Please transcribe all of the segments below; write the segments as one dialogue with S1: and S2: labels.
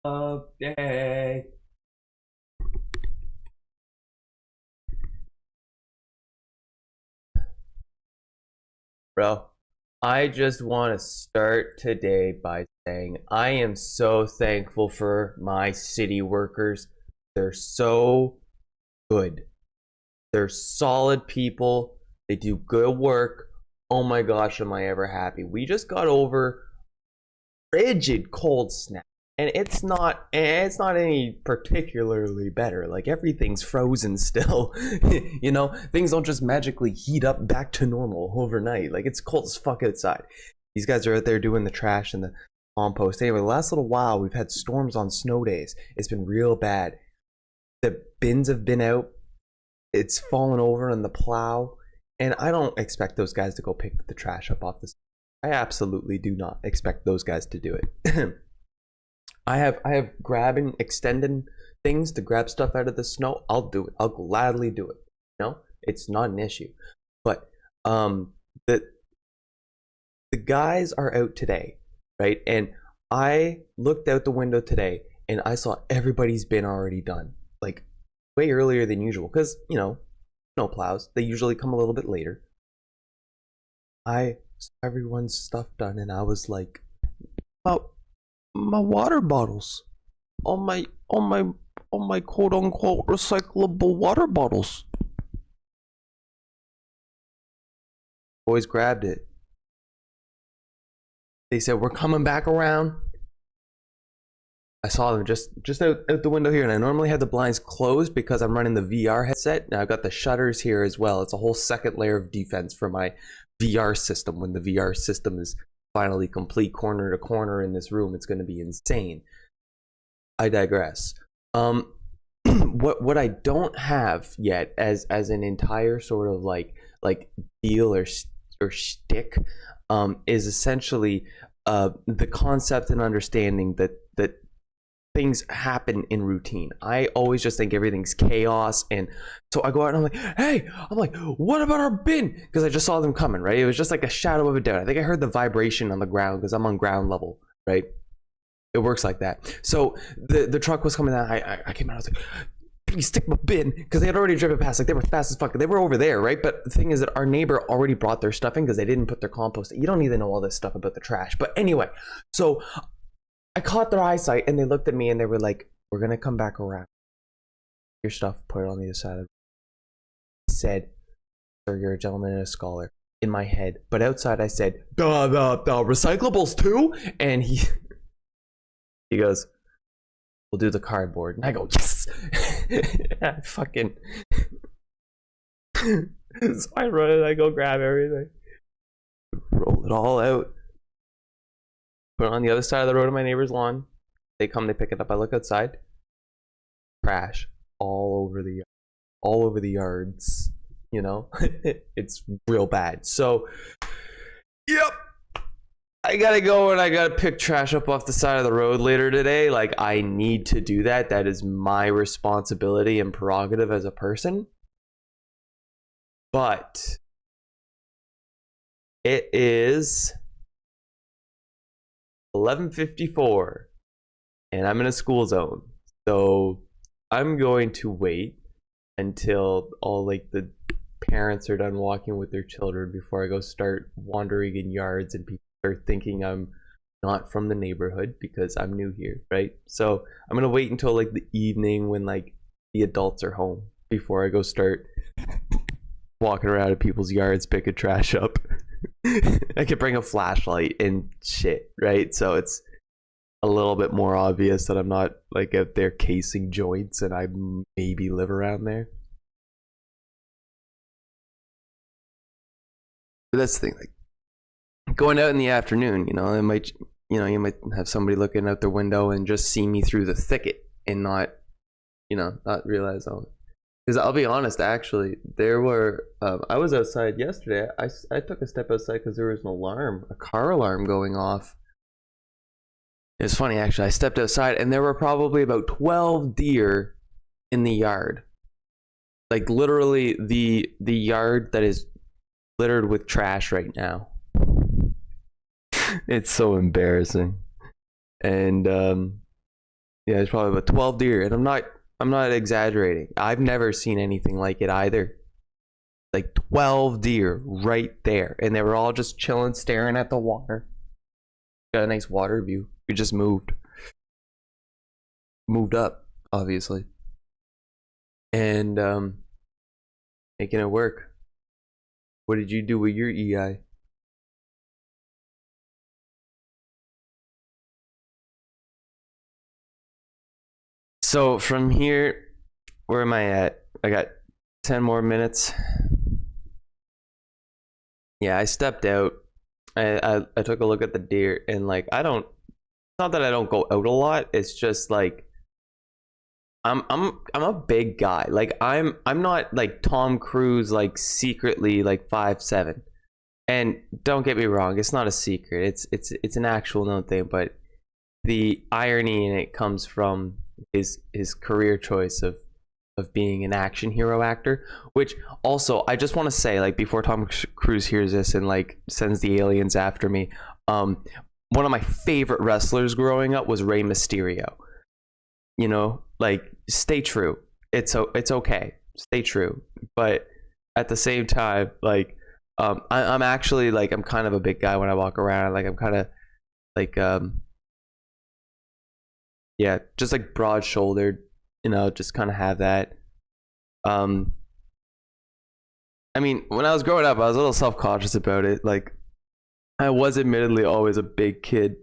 S1: Okay. Bro, I just want to start today by saying I am so thankful for my city workers. They're so good. They're solid people. They do good work. Oh my gosh, am I ever happy. We just got over frigid cold snap. And it's not any particularly better. Like everything's frozen still. You know, things don't just magically heat up back to normal overnight. Like it's cold as fuck outside. These guys are out there doing the trash and the compost. Anyway, the last little while we've had storms on snow days. It's been real bad. The bins have been out. It's fallen over on the plow. And I don't expect those guys to go pick the trash up off the. I absolutely do not expect those guys to do it. I have grabbing, extending things to grab stuff out of the snow. I'll do it. I'll gladly do it. You know, it's not an issue. But the guys are out today, right? And I looked out the window today and I saw everybody's bin already done, like way earlier than usual. Because snow plows, they usually come a little bit later. I saw everyone's stuff done, and I was like, "Oh, my water bottles, all my quote unquote recyclable water bottles." Boys grabbed it. They said, "We're coming back around." I saw them just out the window here, and I normally have the blinds closed because I'm running the VR headset. Now I've got the shutters here as well. It's a whole second layer of defense for my VR system. When the VR system is finally complete corner to corner in this room, it's going to be insane. I digress. What I don't have yet as an entire sort of like deal or shtick is essentially the concept and understanding that things happen in routine. I always just think everything's chaos, and so I go out and I'm like, "Hey," I'm like, "What about our bin?" Because I just saw them coming, right? It was just like a shadow of a doubt. I think I heard the vibration on the ground because I'm on ground level, right? It works like that. So the truck was coming out. I came out. I was like, "Please stick my bin," because they had already driven past. Like they were fast as fuck. They were over there, right? But the thing is that our neighbor already brought their stuff in because they didn't put their compost. You don't need to know all this stuff about the trash. But anyway, so I caught their eyesight and they looked at me and they were like, "We're gonna come back around. Your stuff, put it on the other side of it." I said, "Sir, you're a gentleman and a scholar," in my head. But outside I said, "The recyclables too?" And he goes, "We'll do the cardboard." And I go, "Yes!" I fucking so I run and I go grab everything. Roll it all out. Put it on the other side of the road on my neighbor's lawn. They come, they pick it up. I look outside. Trash all over the yards. You know, it's real bad. So, yep, I gotta go and I gotta pick trash up off the side of the road later today. Like I need to do that. That is my responsibility and prerogative as a person. But it is 11:54 and I'm in a school zone, so I'm going to wait until all like the parents are done walking with their children before I go start wandering in yards and people start thinking I'm not from the neighborhood because I'm new here, right? So I'm gonna wait until like the evening when like the adults are home before I go start walking around in people's yards picking trash up. I could bring a flashlight and shit, right? So it's a little bit more obvious that I'm not like out there casing joints and I maybe live around there. But that's the thing, like going out in the afternoon, you might have somebody looking out their window and just see me through the thicket and not realize all. Because I'll be honest, actually, there were, I was outside yesterday. I took a step outside because there was an alarm, a car alarm going off. It's funny, actually. I stepped outside and there were probably about 12 deer in the yard. Like literally the yard that is littered with trash right now. It's so embarrassing. And yeah, it's probably about 12 deer, and I'm not exaggerating. I've never seen anything like it either. Like 12 deer right there, and they were all just chilling, staring at the water. Got a nice water view. We just moved up, obviously, and making it work. What did you do with your EI? So from here, where am I at? I got 10 more minutes. Yeah, I stepped out. I took a look at the deer, and like I don't. It's not that I don't go out a lot. It's just like I'm a big guy. Like I'm not like Tom Cruise, like secretly like 5'7". And don't get me wrong, it's not a secret. It's an actual known thing. But the irony in it comes from his career choice of being an action hero actor. Which also, I just want to say, like, before Tom Cruise hears this and like sends the aliens after me, one of my favorite wrestlers growing up was Rey Mysterio. You know, like, stay true. It's okay. Stay true. But at the same time, like, I'm actually like, I'm kind of a big guy when I walk around. Like, I'm kind of like, yeah, just like broad shouldered, you know, just kind of have that. I mean, when I was growing up, I was a little self-conscious about it. Like, I was admittedly always a big kid,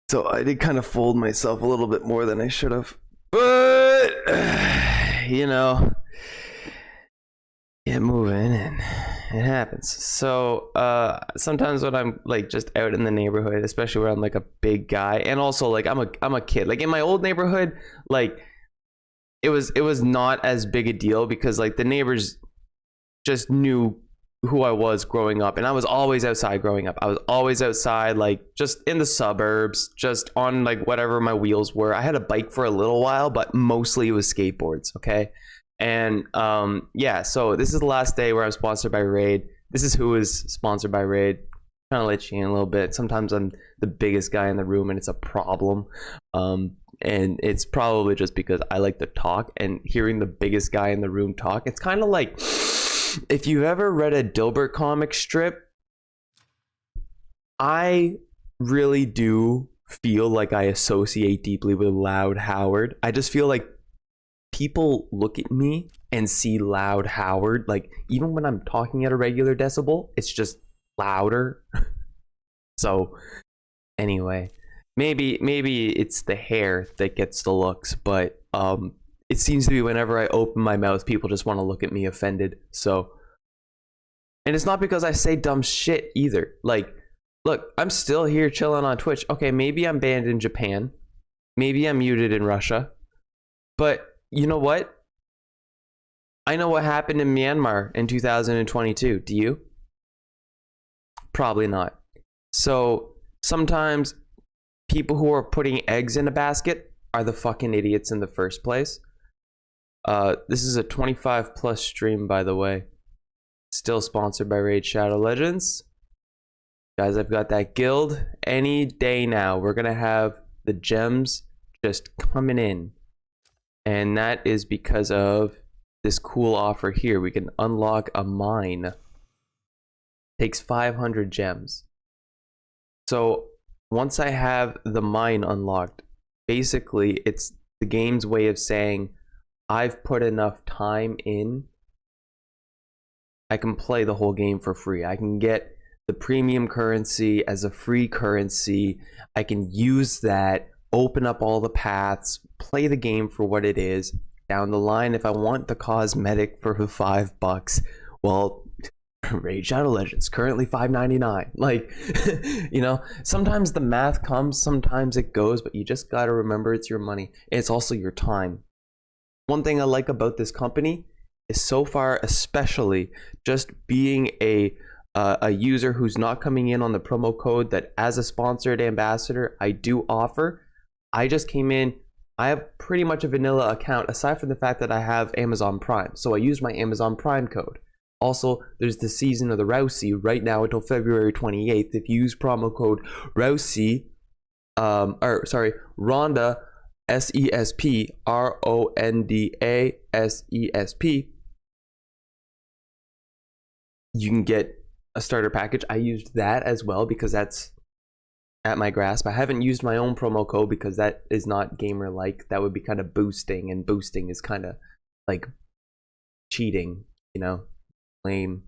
S1: so I did kind of fold myself a little bit more than I should have. But you know, get moving and it happens. So sometimes when I'm like just out in the neighborhood, especially where I'm like a big guy, and also like I'm a kid. Like in my old neighborhood, like it was not as big a deal because like the neighbors just knew who I was growing up, and I was always outside growing up. I was always outside, like just in the suburbs, just on like whatever my wheels were. I had a bike for a little while, but mostly it was skateboards. Okay. And yeah, so this is the last day where I'm sponsored by Raid. This is who is sponsored by Raid. Kind of let you in a little bit. Sometimes I'm the biggest guy in the room and it's a problem. And it's probably just because I like to talk, and hearing the biggest guy in the room talk, it's kind of like if you've ever read a Dilbert comic strip, I really do feel like I associate deeply with Loud Howard. I just feel like people look at me and see Loud Howard. Like, even when I'm talking at a regular decibel, it's just louder. So anyway, maybe it's the hair that gets the looks, but it seems to be whenever I open my mouth, people just want to look at me offended. So, and it's not because I say dumb shit either. Like, look, I'm still here chilling on Twitch. Okay, maybe I'm banned in Japan, maybe I'm muted in Russia, but you know what? I know what happened in Myanmar in 2022. Do you? Probably not. So sometimes people who are putting eggs in a basket are the fucking idiots in the first place. This is a 25 plus stream, by the way. Still sponsored by Raid Shadow Legends. Guys, I've got that guild any day now. We're gonna have the gems just coming in. And that is because of this cool offer here. We can unlock a mine. Takes 500 gems. So once I have the mine unlocked, basically it's the game's way of saying I've put enough time in. I can play the whole game for free. I can get the premium currency as a free currency. I can use that, open up all the paths, play the game for what it is. Down the line, if I want the cosmetic for $5, well, Raid Shadow Legends currently $5.99. Like, you know, sometimes the math comes, sometimes it goes, but you just gotta remember it's your money. It's also your time. One thing I like about this company is, so far, especially just being a user who's not coming in on the promo code that as a sponsored ambassador I do offer. I just came in. I have pretty much a vanilla account aside from the fact that I have Amazon Prime. So I use my Amazon Prime code. Also, there's the season of the Rousey right now until February 28th. If you use promo code Rousey, Ronda, SESP, RONDA SESP, you can get a starter package. I used that as well because that's at my grasp. I haven't used my own promo code because that is not gamer like. That would be kind of boosting, and boosting is kind of like cheating, you know, lame.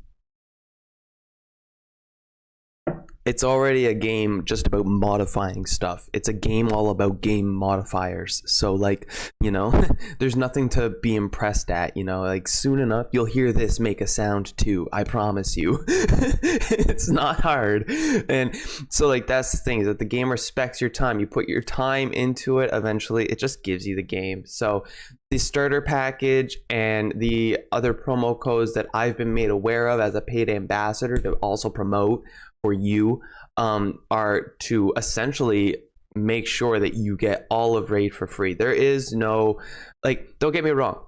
S1: It's already a game just about modifying stuff. It's a game all about game modifiers. So like, you know, there's nothing to be impressed at, you know, like soon enough you'll hear this make a sound too. I promise you. It's not hard. And so like that's the thing, is that the game respects your time. You put your time into it, eventually it just gives you the game. So the starter package and the other promo codes that I've been made aware of as a paid ambassador to also promote for you are to essentially make sure that you get all of Raid for free. There is no, like, don't get me wrong,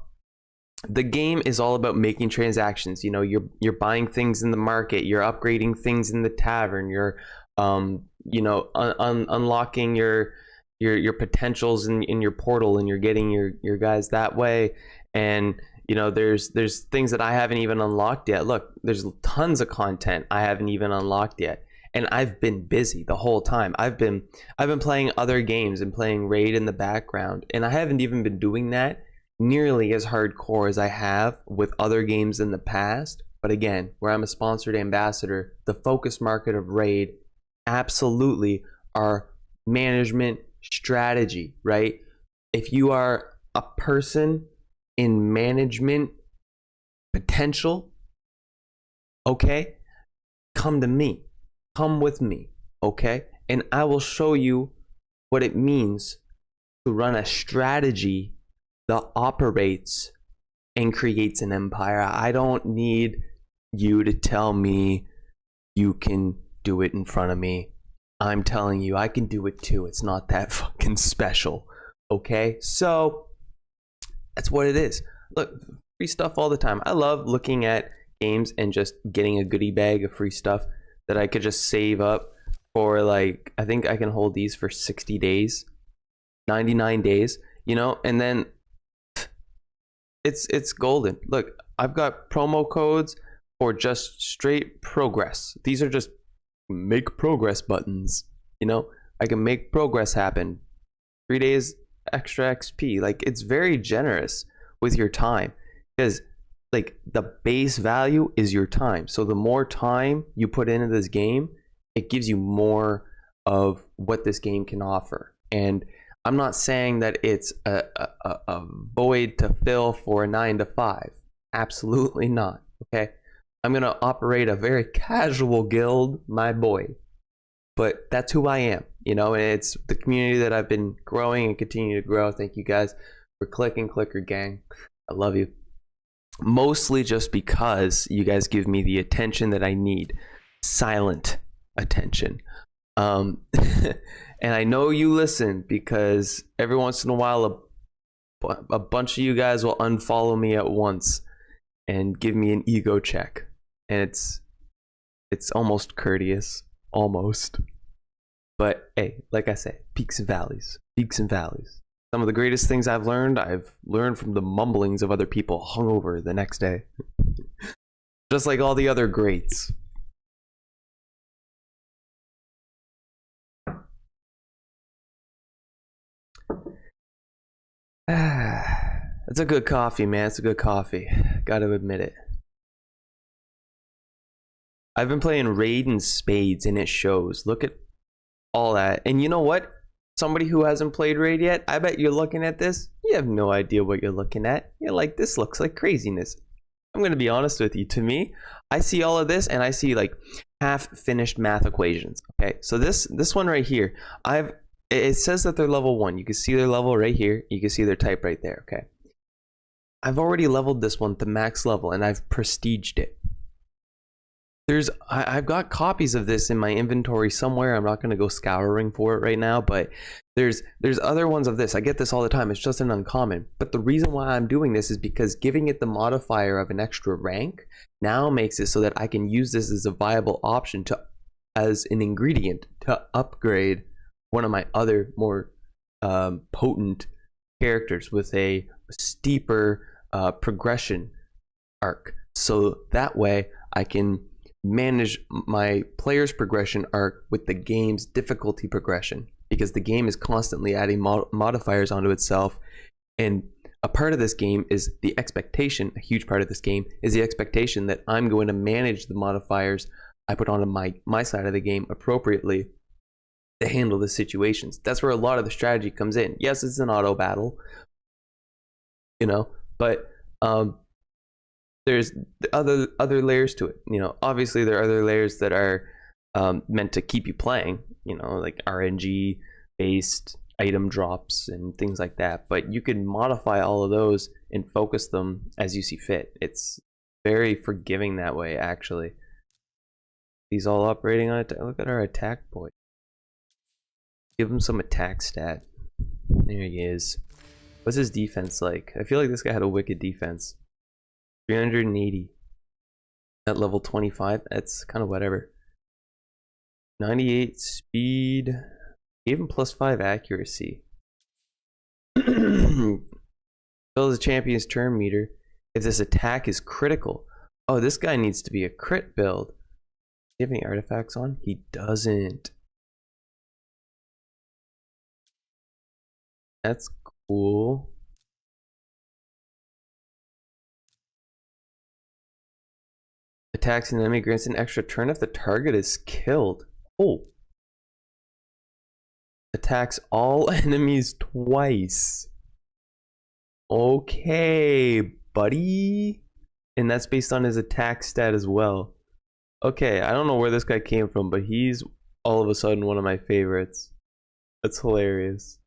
S1: the game is all about making transactions. You know, you're buying things in the market, you're upgrading things in the tavern, you're you know, unlocking your potentials in your portal, and you're getting your guys that way. And you know, there's things that I haven't even unlocked yet. Look, there's tons of content I haven't even unlocked yet, and I've been busy the whole time. I've been playing other games and playing Raid in the background, and I haven't even been doing that nearly as hardcore as I have with other games in the past. But again, where I'm a sponsored ambassador, the focus market of Raid absolutely are management strategy, right? If you are a person in management potential, okay, come to me, come with me, okay, and I will show you what it means to run a strategy that operates and creates an empire. I don't need you to tell me you can do it in front of me. I'm telling you I can do it too. It's not that fucking special, okay? So that's what it is. Look, free stuff all the time. I love looking at games and just getting a goodie bag of free stuff that I could just save up for, like, I think I can hold these for 60 days, 99 days, you know, and then it's golden. Look, I've got promo codes for just straight progress. These are just make progress buttons, you know. I can make progress happen. 3 days extra XP. Like, it's very generous with your time, because like the base value is your time. So the more time you put into this game, it gives you more of what this game can offer. And I'm not saying that it's a void to fill for a 9 to 5. Absolutely not. Okay, I'm gonna operate a very casual guild, my boy, but that's who I am, you know. And it's the community that I've been growing and continue to grow. Thank you guys for clicking, clicker gang. I love you. Mostly just because you guys give me the attention that I need. Silent attention. And I know you listen, because every once in a while a bunch of you guys will unfollow me at once and give me an ego check. And it's almost courteous. Almost. But hey, like I say, peaks and valleys. Peaks and valleys. Some of the greatest things I've learned from the mumblings of other people hungover the next day. Just like all the other greats. It's a good coffee, man. It's a good coffee. Gotta admit it. I've been playing Raid in spades, and it shows. Look at all that. And you know what? Somebody who hasn't played Raid yet, I bet you're looking at this. You have no idea what you're looking at. You're like, this looks like craziness. I'm going to be honest with you. To me, I see all of this, and I see like half-finished math equations. Okay, so this one right here, it says that they're level 1. You can see their level right here. You can see their type right there. Okay, I've already leveled this one to max level, and I've prestiged it. I've got copies of this in my inventory somewhere. I'm not going to go scouring for it right now, but there's other ones of this. I get this all the time. It's just an uncommon. But the reason why I'm doing this is because giving it the modifier of an extra rank now makes it so that I can use this as a viable option to as an ingredient to upgrade one of my other more potent characters with a steeper progression arc. So that way I can manage my player's progression arc with the game's difficulty progression, because the game is constantly adding modifiers onto itself, and a part of this game is the expectation, a huge part of this game is the expectation that I'm going to manage the modifiers I put onto my side of the game appropriately to handle the situations. That's where a lot of the strategy comes in. Yes, it's an auto battle, you know, but there's other layers to it. You know, obviously there are other layers that are meant to keep you playing, you know, like RNG based item drops and things like that, but you can modify all of those and focus them as you see fit. It's very forgiving that way, actually. He's all operating on it. Look at our attack point. Give him some attack stat. There he is. What's his defense like? I feel like this guy had a wicked defense. 380 at level 25. That's kind of whatever. 98 speed. Gave him +5 accuracy. Fills the champion's turn meter if this attack is critical. Oh, this guy needs to be a crit build. Does he have any artifacts on? He doesn't. That's cool. Attacks an enemy grants an extra turn if the target is killed. Oh. Attacks all enemies twice. Okay, buddy. And that's based on his attack stat as well. Okay, I don't know where this guy came from, but he's all of a sudden one of my favorites. That's hilarious.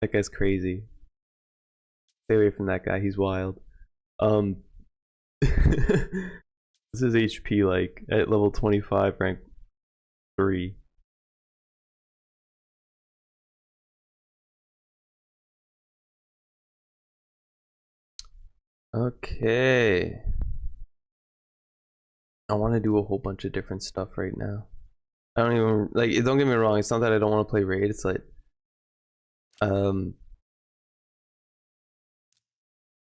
S1: That guy's crazy. Stay away from that guy, he's wild. This is HP like at level 25, rank 3. Okay. I want to do a whole bunch of different stuff right now. I don't even like. Don't get me wrong. It's not that I don't want to play raid. It's like,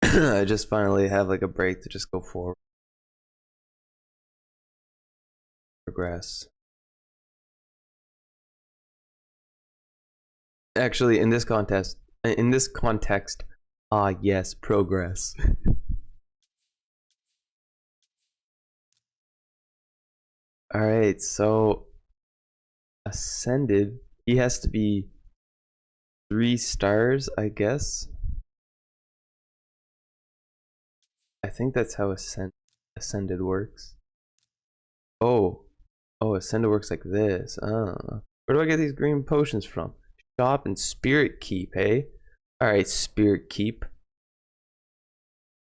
S1: I just finally have like a break to just go forward, progress. Actually, in this context, yes, progress. All right, so ascended. He has to be 3 stars, I guess. I think that's how ascended works. Oh, ascended works like this. Where do I get these green potions from? Shop and Spirit Keep, hey? All right, Spirit Keep.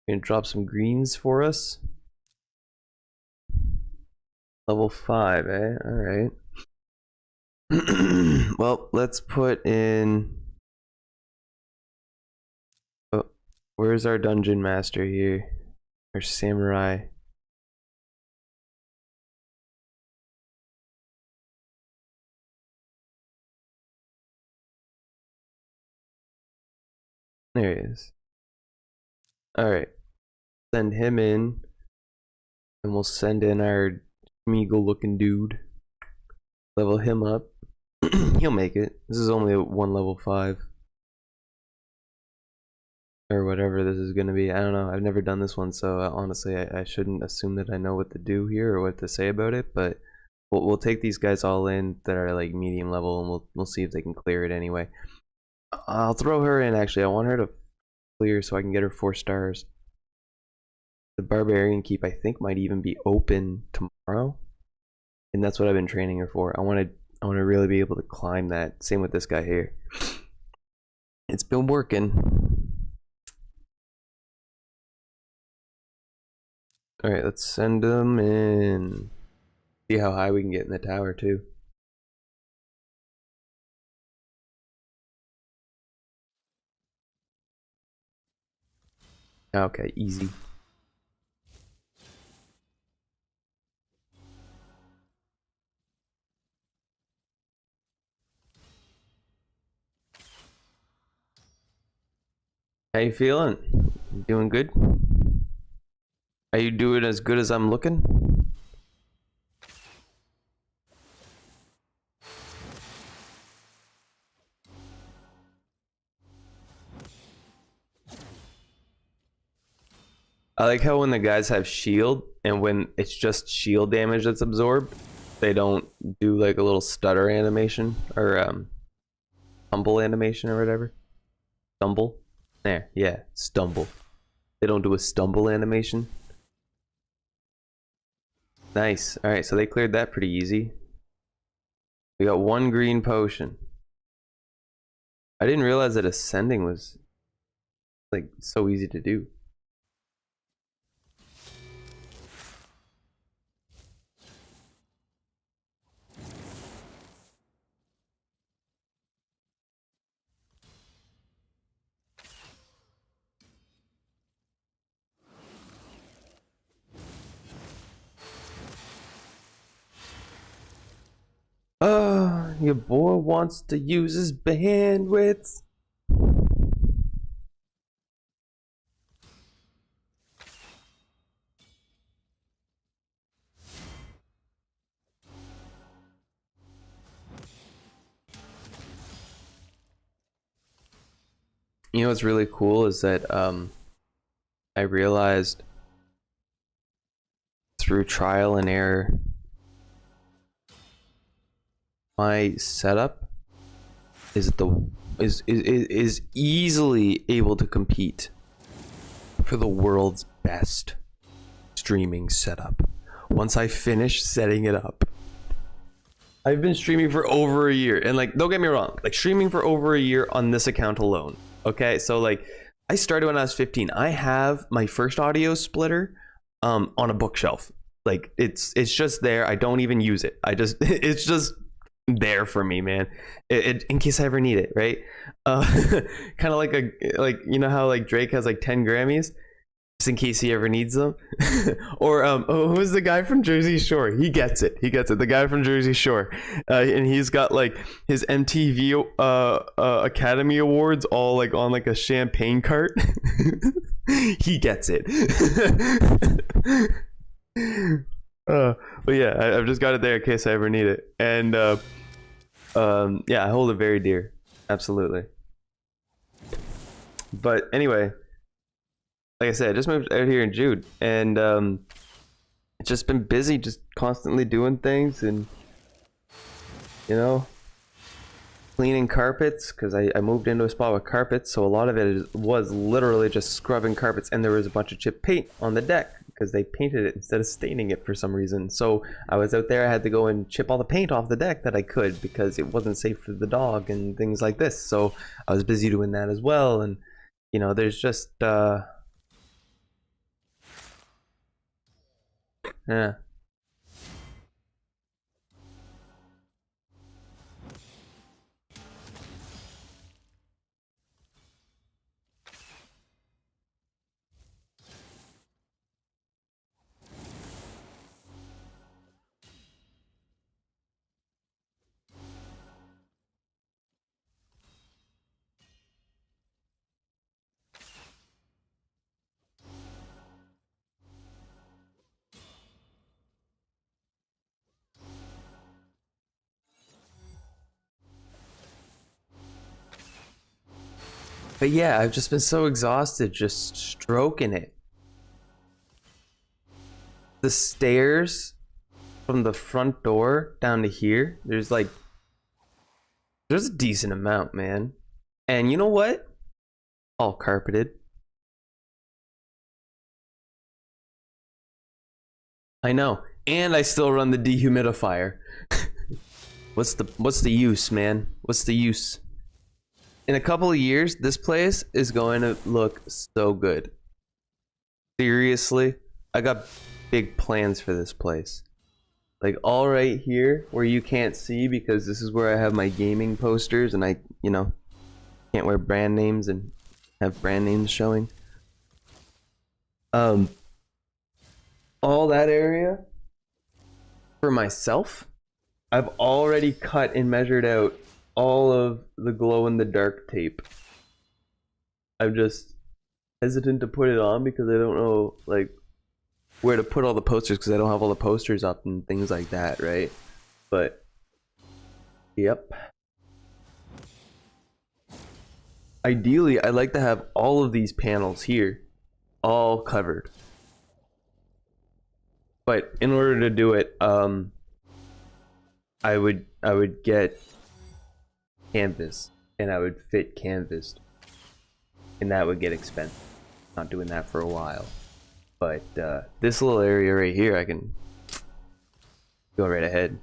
S1: You're gonna drop some greens for us. Level 5, eh? All right. Well, let's put in. Oh, where's our dungeon master here? Or samurai? There he is. Alright. Send him in. And we'll send in our Smeagol looking dude. Level him up. He'll make it. This is only one level 5. Or whatever this is gonna be. I don't know. I've never done this one, so honestly, I shouldn't assume that I know what to do here or what to say about it. But we'll take these guys all in that are like medium level, and we'll see if they can clear it anyway. I'll throw her in. Actually, I want her to clear so I can get her 4 stars. The Barbarian Keep, I think, might even be open tomorrow, and that's what I've been training her for. I want to really be able to climb that. Same with this guy here. It's been working. All right, let's send them in. See how high we can get in the tower too. Okay, easy. How you feeling? You doing good? Are you doing as good as I'm looking? I like how when the guys have shield and when it's just shield damage that's absorbed, they don't do like a little stutter animation or stumble animation or whatever. Stumble? There, yeah, stumble. They don't do a stumble animation. Nice. Alright, so they cleared that pretty easy. We got one green potion. I didn't realize that ascending was like so easy to do. Your boy wants to use his bandwidth. You know what's really cool is that I realized through trial and error my setup is easily able to compete for the world's best streaming setup. Once I finish setting it up. I've been streaming for over a year, and like, don't get me wrong, like streaming for over a year on this account alone. Okay, so like I started when I was 15. I have my first audio splitter on a bookshelf. Like it's just there. I don't even use it. I just it's just there for me, man. It in case I ever need it, right? Kind of like you know how like Drake has like 10 Grammys just in case he ever needs them. Or who's the guy from Jersey Shore? He gets it. The guy from Jersey Shore, and he's got like his MTV Academy Awards all like on like a champagne cart. He gets it. But yeah, I've just got it there in case I ever need it, and yeah, I hold it very dear, absolutely. But anyway, like I said, I just moved out here in June, and it's just been busy, just constantly doing things, and you know, cleaning carpets because I moved into a spot with carpets, so a lot of it was literally just scrubbing carpets, and there was a bunch of chipped paint on the deck because they painted it instead of staining it for some reason. So I was out there, I had to go and chip all the paint off the deck that I could because it wasn't safe for the dog and things like this. So I was busy doing that as well, and you know, there's just yeah. But yeah, I've just been so exhausted just stroking it. The stairs from the front door down to here, there's a decent amount, man. And you know what? All carpeted. I know. And I still run the dehumidifier. What's the use, man? What's the use? In a couple of years, this place is going to look so good. Seriously, I got big plans for this place. Like all right here where you can't see because this is where I have my gaming posters and I, you know, can't wear brand names and have brand names showing. All that area for myself, I've already cut and measured out all of the glow in the dark tape. I'm just hesitant to put it on because I don't know like where to put all the posters because I don't have all the posters up and things like that, right? But yep. Ideally, I'd like to have all of these panels here all covered. But in order to do it, I would get canvas and I would fit canvas, and that would get expensive. Not doing that for a while. But this little area right here, I can go right ahead.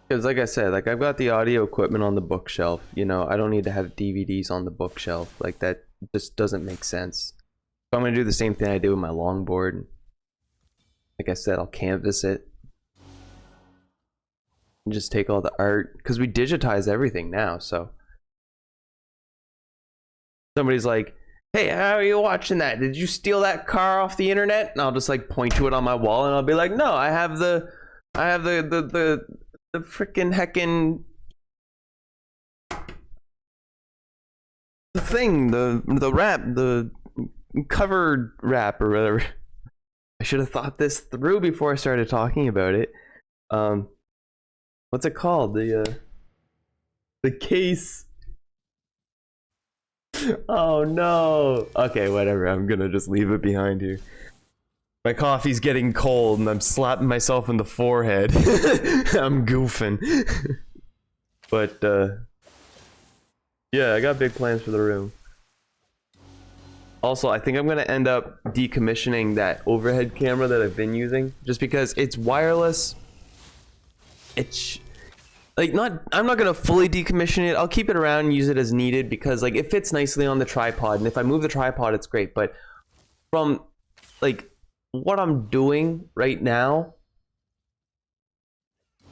S1: Because like I said, like I've got the audio equipment on the bookshelf, you know, I don't need to have DVDs on the bookshelf. Like that just doesn't make sense. So I'm going to do the same thing I did with my longboard. Like I said, I'll canvas it. And just take all the art, because we digitize everything now, so. Somebody's like, hey, how are you watching that? Did you steal that car off the internet? And I'll just like point to it on my wall and I'll be like, no, I have the freaking heckin' the thing, the wrap, the covered wrap or whatever. I should have thought this through before I started talking about it. What's it called? The case. Oh no. Okay, whatever. I'm gonna just leave it behind here. My coffee's getting cold and I'm slapping myself in the forehead. I'm goofing. But yeah, I got big plans for the room. Also, I think I'm gonna end up decommissioning that overhead camera that I've been using, just because it's wireless. It's like I'm not gonna fully decommission it. I'll keep it around and use it as needed because like it fits nicely on the tripod, and if I move the tripod, it's great. But from like what I'm doing right now,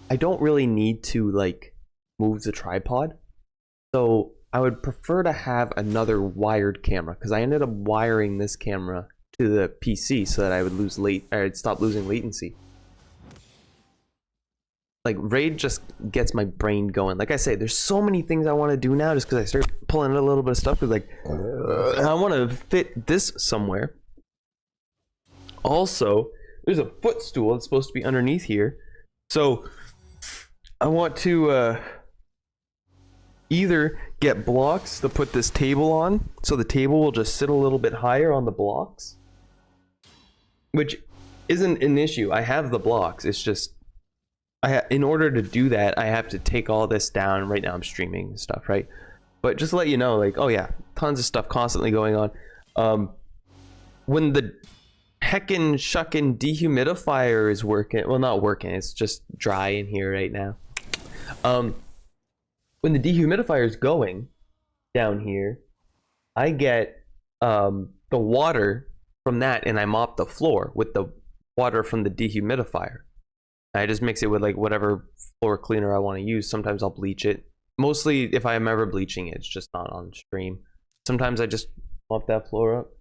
S1: I don't really need to like move the tripod, so I would prefer to have another wired camera because I ended up wiring this camera to the PC so that I would I'd stop losing latency. Like RAID just gets my brain going. Like I say, there's so many things I want to do now just because I start pulling out a little bit of stuff. Cause like I want to fit this somewhere. Also, there's a footstool that's supposed to be underneath here, so I want to either get blocks to put this table on, so the table will just sit a little bit higher on the blocks, which isn't an issue. I have the blocks. It's just in order to do that, I have to take all this down. Right now I'm streaming stuff, right? But just to let you know, like, oh yeah, tons of stuff constantly going on. When the heckin' shuckin' dehumidifier is working, well, not working, it's just dry in here right now. When the dehumidifier is going down here, I get the water from that and I mop the floor with the water from the dehumidifier. I just mix it with like whatever floor cleaner I want to use. Sometimes I'll bleach it. Mostly if I'm ever bleaching it, it's just not on stream. Sometimes I just mop that floor up.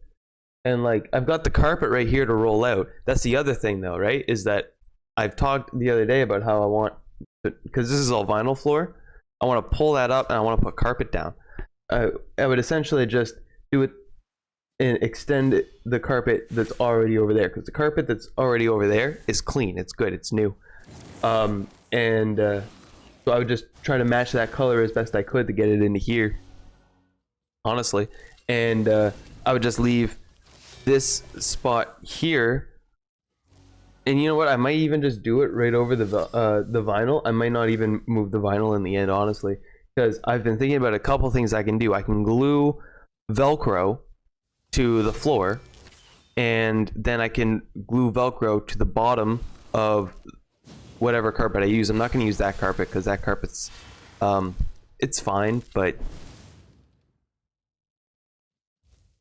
S1: And like I've got the carpet right here to roll out. That's the other thing though, right? Is that I've talked the other day about how I want, because this is all vinyl floor, I want to pull that up and I want to put carpet down. I would essentially just do it and extend the carpet that's already over there, because the carpet that's already over there is clean, it's good, it's new. So I would just try to match that color as best I could to get it into here, honestly. And I would just leave this spot here, and you know what, I might even just do it right over the vinyl. I might not even move the vinyl in the end, honestly, because I've been thinking about a couple things I can do. I can glue Velcro to the floor, and then I can glue Velcro to the bottom of whatever carpet I use. I'm not going to use that carpet because that carpet's it's fine, but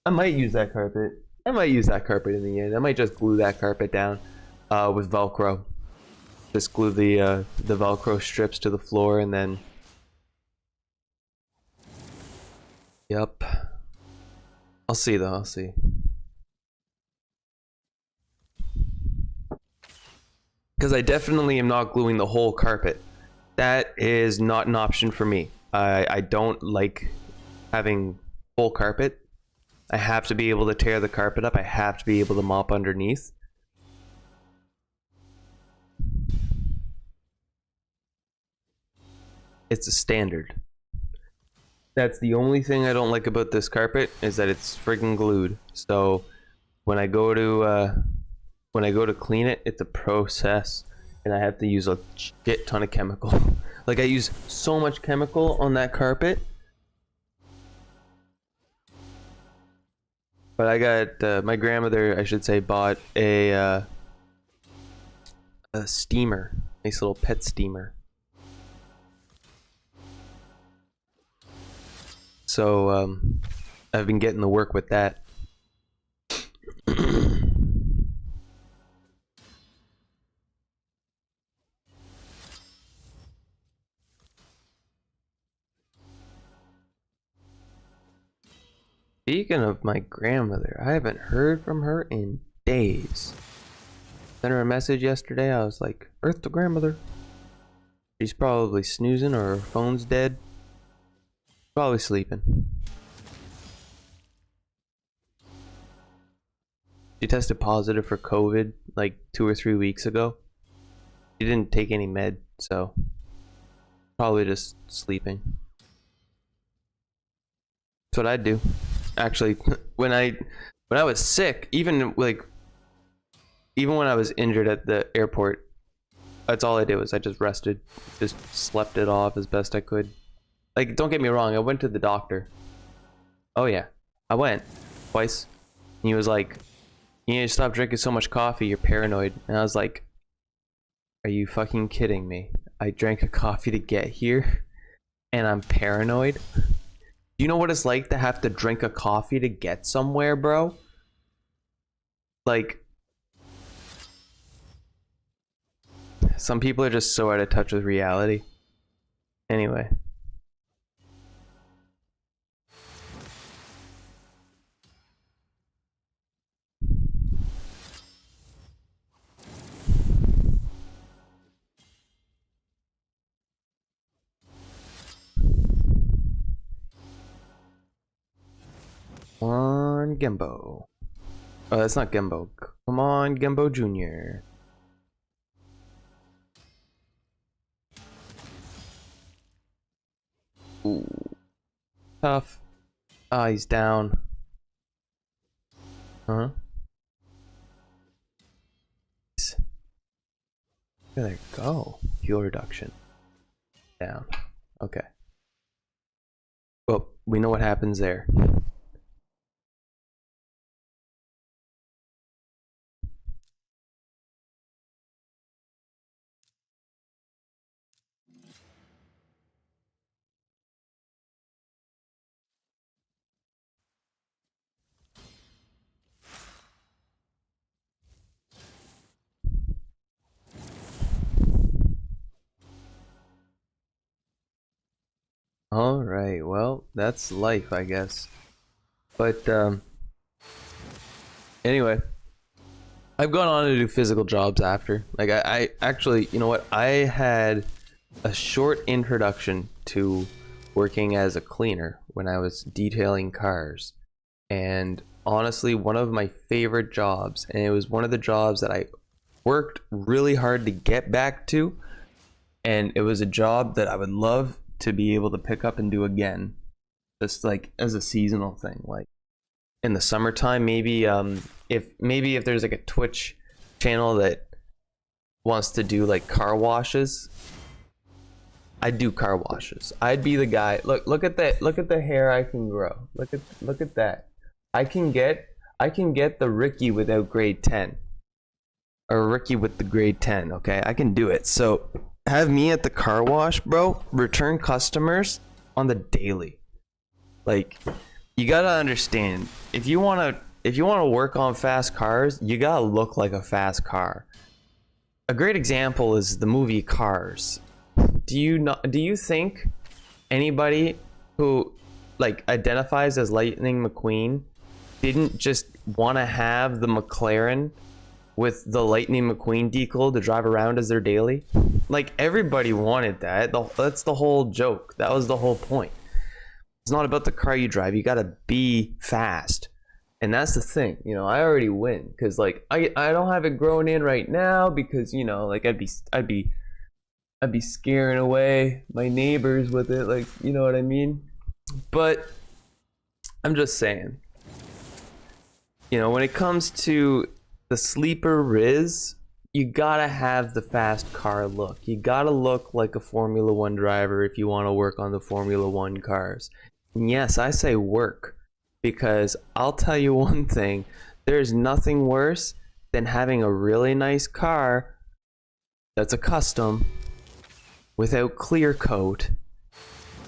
S1: I might use that carpet. I might use that carpet in the end. I might just glue that carpet down with Velcro. Just glue the Velcro strips to the floor and then... Yep. I'll see though, I'll see. Because I definitely am not gluing the whole carpet. That is not an option for me. I don't like having full carpet. I have to be able to tear the carpet up. I have to be able to mop underneath. It's a standard. That's the only thing I don't like about this carpet, is that it's friggin' glued. So when I go to clean it, it's a process, and I have to use a shit ton of chemical. Like, I use so much chemical on that carpet. But I got my grandmother, I should say, bought a steamer, nice little pet steamer. So I've been getting to work with that. Speaking of my grandmother, I haven't heard from her in days. Sent her a message yesterday. I was like, Earth to grandmother. She's probably snoozing or her phone's dead. Probably sleeping. She tested positive for COVID like 2 or 3 weeks ago. She didn't take any med, so probably just sleeping. That's what I'd do. Actually, when I was sick, even when I was injured at the airport, that's all I did was I just rested, just slept it off as best I could. Like, don't get me wrong, I went to the doctor. Oh yeah, I went twice. And he was like, "You need to stop drinking so much coffee, you're paranoid." And I was like, are you fucking kidding me? I drank a coffee to get here, and I'm paranoid? Do you know what it's like to have to drink a coffee to get somewhere, bro? Like, some people are just so out of touch with reality. Anyway. Come on, Gembo. Oh, that's not Gembo. Come on, Gembo Jr. Ooh. Tough. Ah, he's down. Huh? There they go. Fuel reduction. Down. Okay. Well, we know what happens there. Alright, well, that's life, I guess. But, anyway. I've gone on to do physical jobs after. Like, I actually, you know what? I had a short introduction to working as a cleaner when I was detailing cars. And honestly, one of my favorite jobs, and it was one of the jobs that I worked really hard to get back to. And it was a job that I would love to be able to pick up and do again, just like as a seasonal thing, like in the summertime. Maybe if there's like a Twitch channel that wants to do like car washes, I'd do car washes. I'd be the guy. Look at that. Look at the hair I can grow. Look at that. I can get the Ricky without grade 10, or Ricky with the grade 10. Okay, I can do it. So have me at the car wash, bro. Return customers on the daily. Like, you gotta understand, if you want to work on fast cars, you gotta look like a fast car. A great example is the movie Cars. Do you think anybody who like identifies as Lightning McQueen didn't just want to have the McLaren with the Lightning McQueen decal to drive around as their daily? Like, everybody wanted that. That's the whole joke. That was the whole point. It's not about the car you drive. You gotta be fast. And that's the thing, you know. I already win because like I don't have it growing in right now because, you know, like I'd be scaring away my neighbors with it, like, you know what I mean? But I'm just saying, you know, when it comes to the sleeper Riz, you gotta have the fast car look. You gotta look like a Formula One driver if you want to work on the Formula One cars. And yes, I say work, because I'll tell you one thing, there's nothing worse than having a really nice car that's a custom without clear coat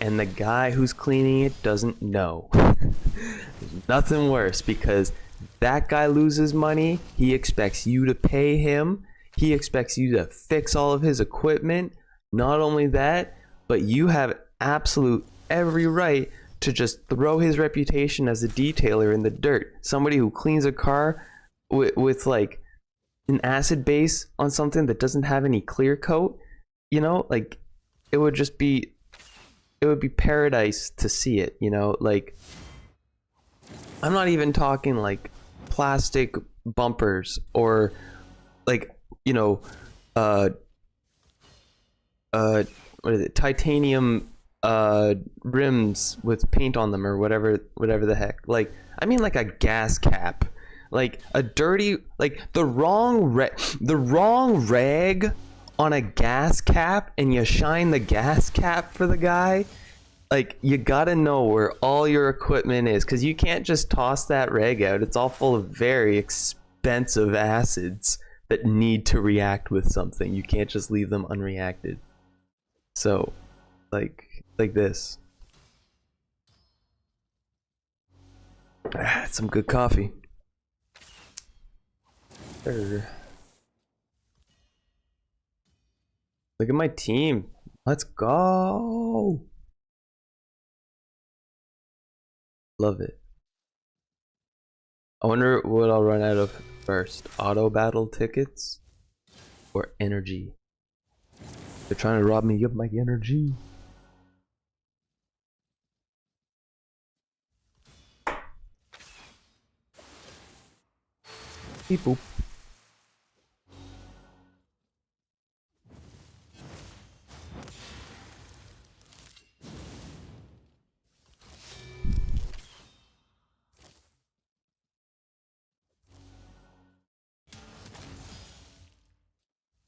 S1: and the guy who's cleaning it doesn't know. There's nothing worse, because that guy loses money, he expects you to pay him, he expects you to fix all of his equipment. Not only that, but you have absolute every right to just throw his reputation as a detailer in the dirt. Somebody who cleans a car with like an acid base on something that doesn't have any clear coat, you know, like it would be paradise to see it, you know. Like, I'm not even talking like plastic bumpers or like, you know, what is it, titanium rims with paint on them or whatever the heck. Like, I mean like a gas cap, like a dirty, like the wrong rag on a gas cap, and you shine the gas cap for the guy. Like, you gotta know where all your equipment is, because you can't just toss that rag out. It's all full of very expensive acids that need to react with something. You can't just leave them unreacted. So like this. Some good coffee. Look at my team. Let's go. Love it. I wonder what I'll run out of first. Auto battle tickets or energy? They're trying to rob me of my energy. Beep boop.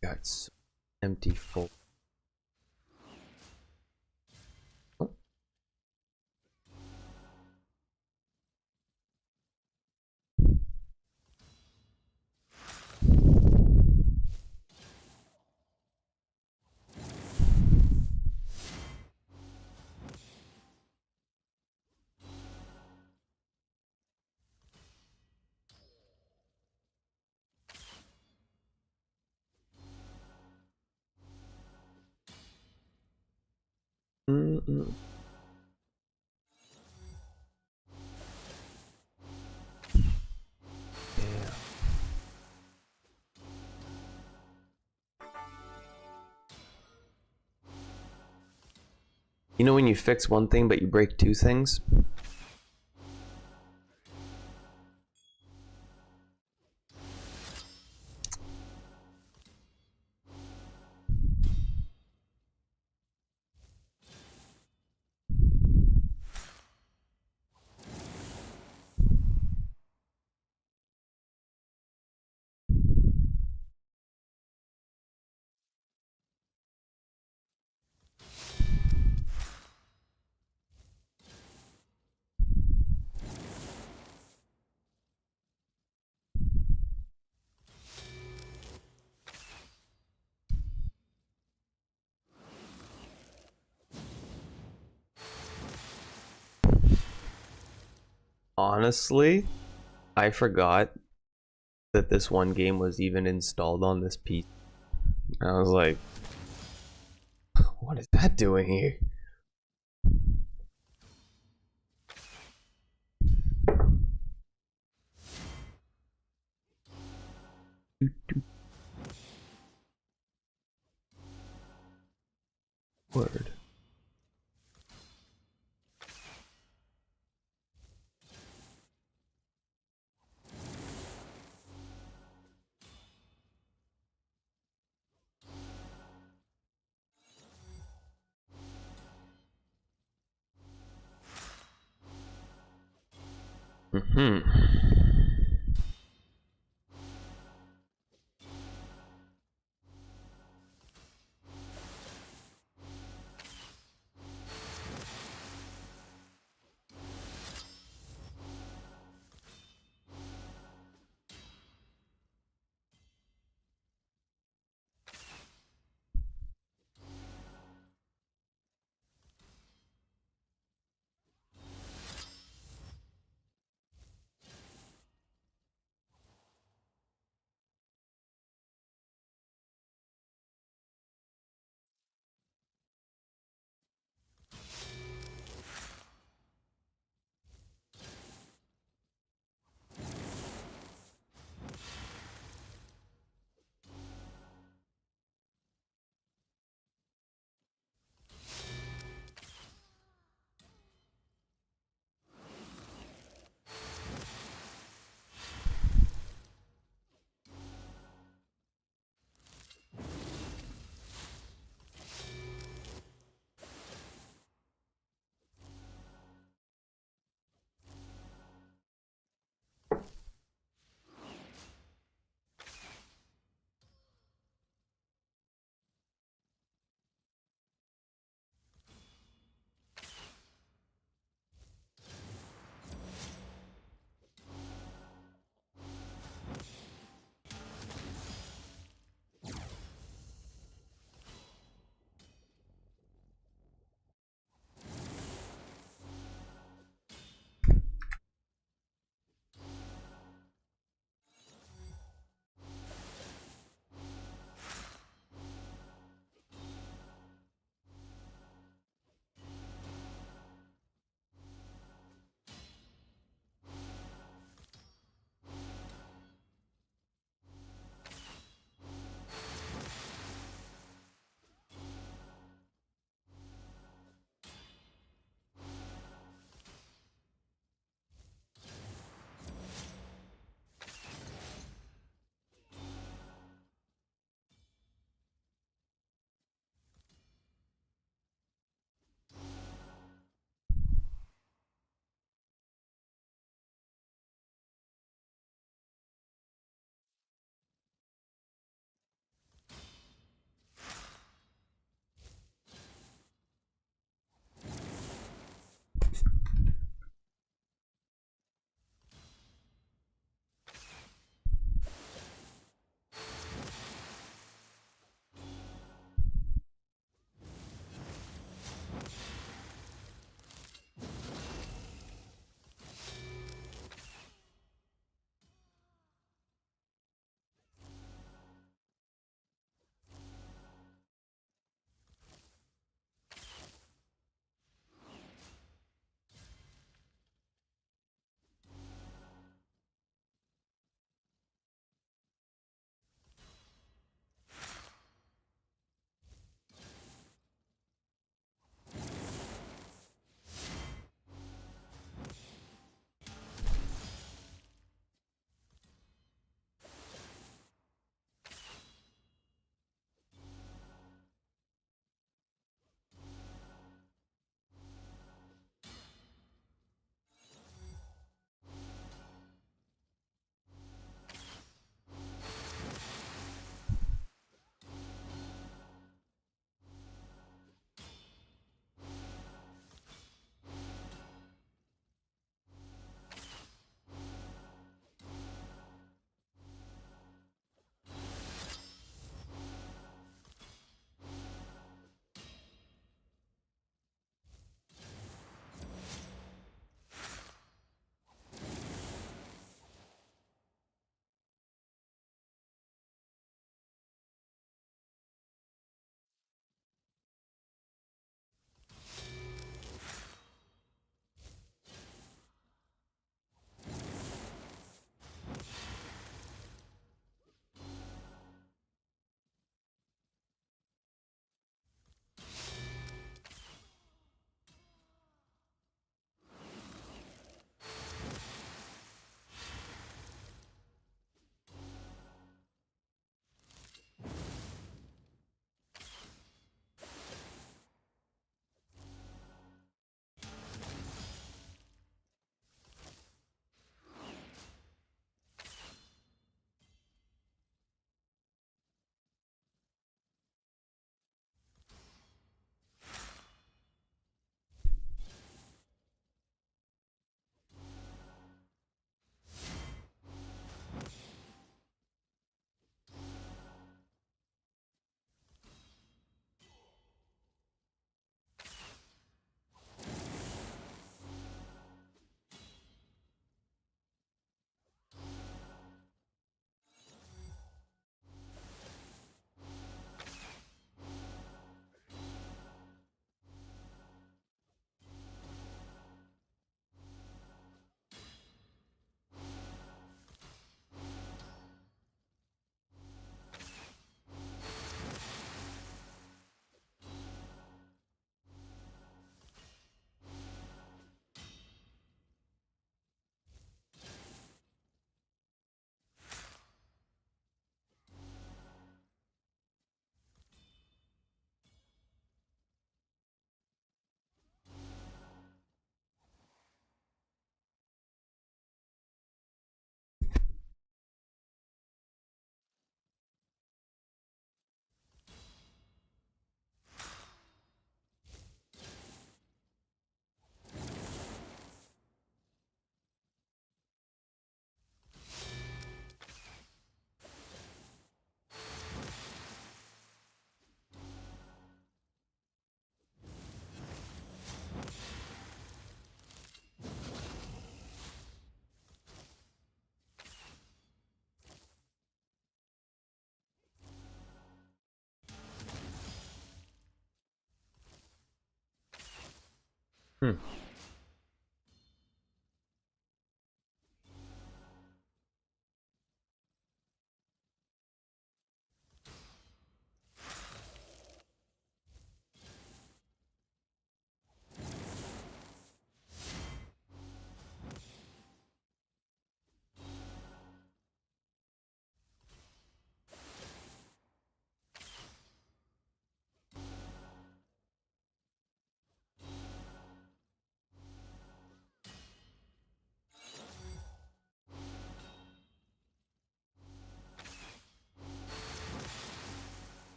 S1: God, so empty full. Oh. Mm-mm. Yeah. You know when you fix one thing but you break two things? Honestly, I forgot that this one game was even installed on this PC. I was like, what is that doing here? Word. Mm-hmm.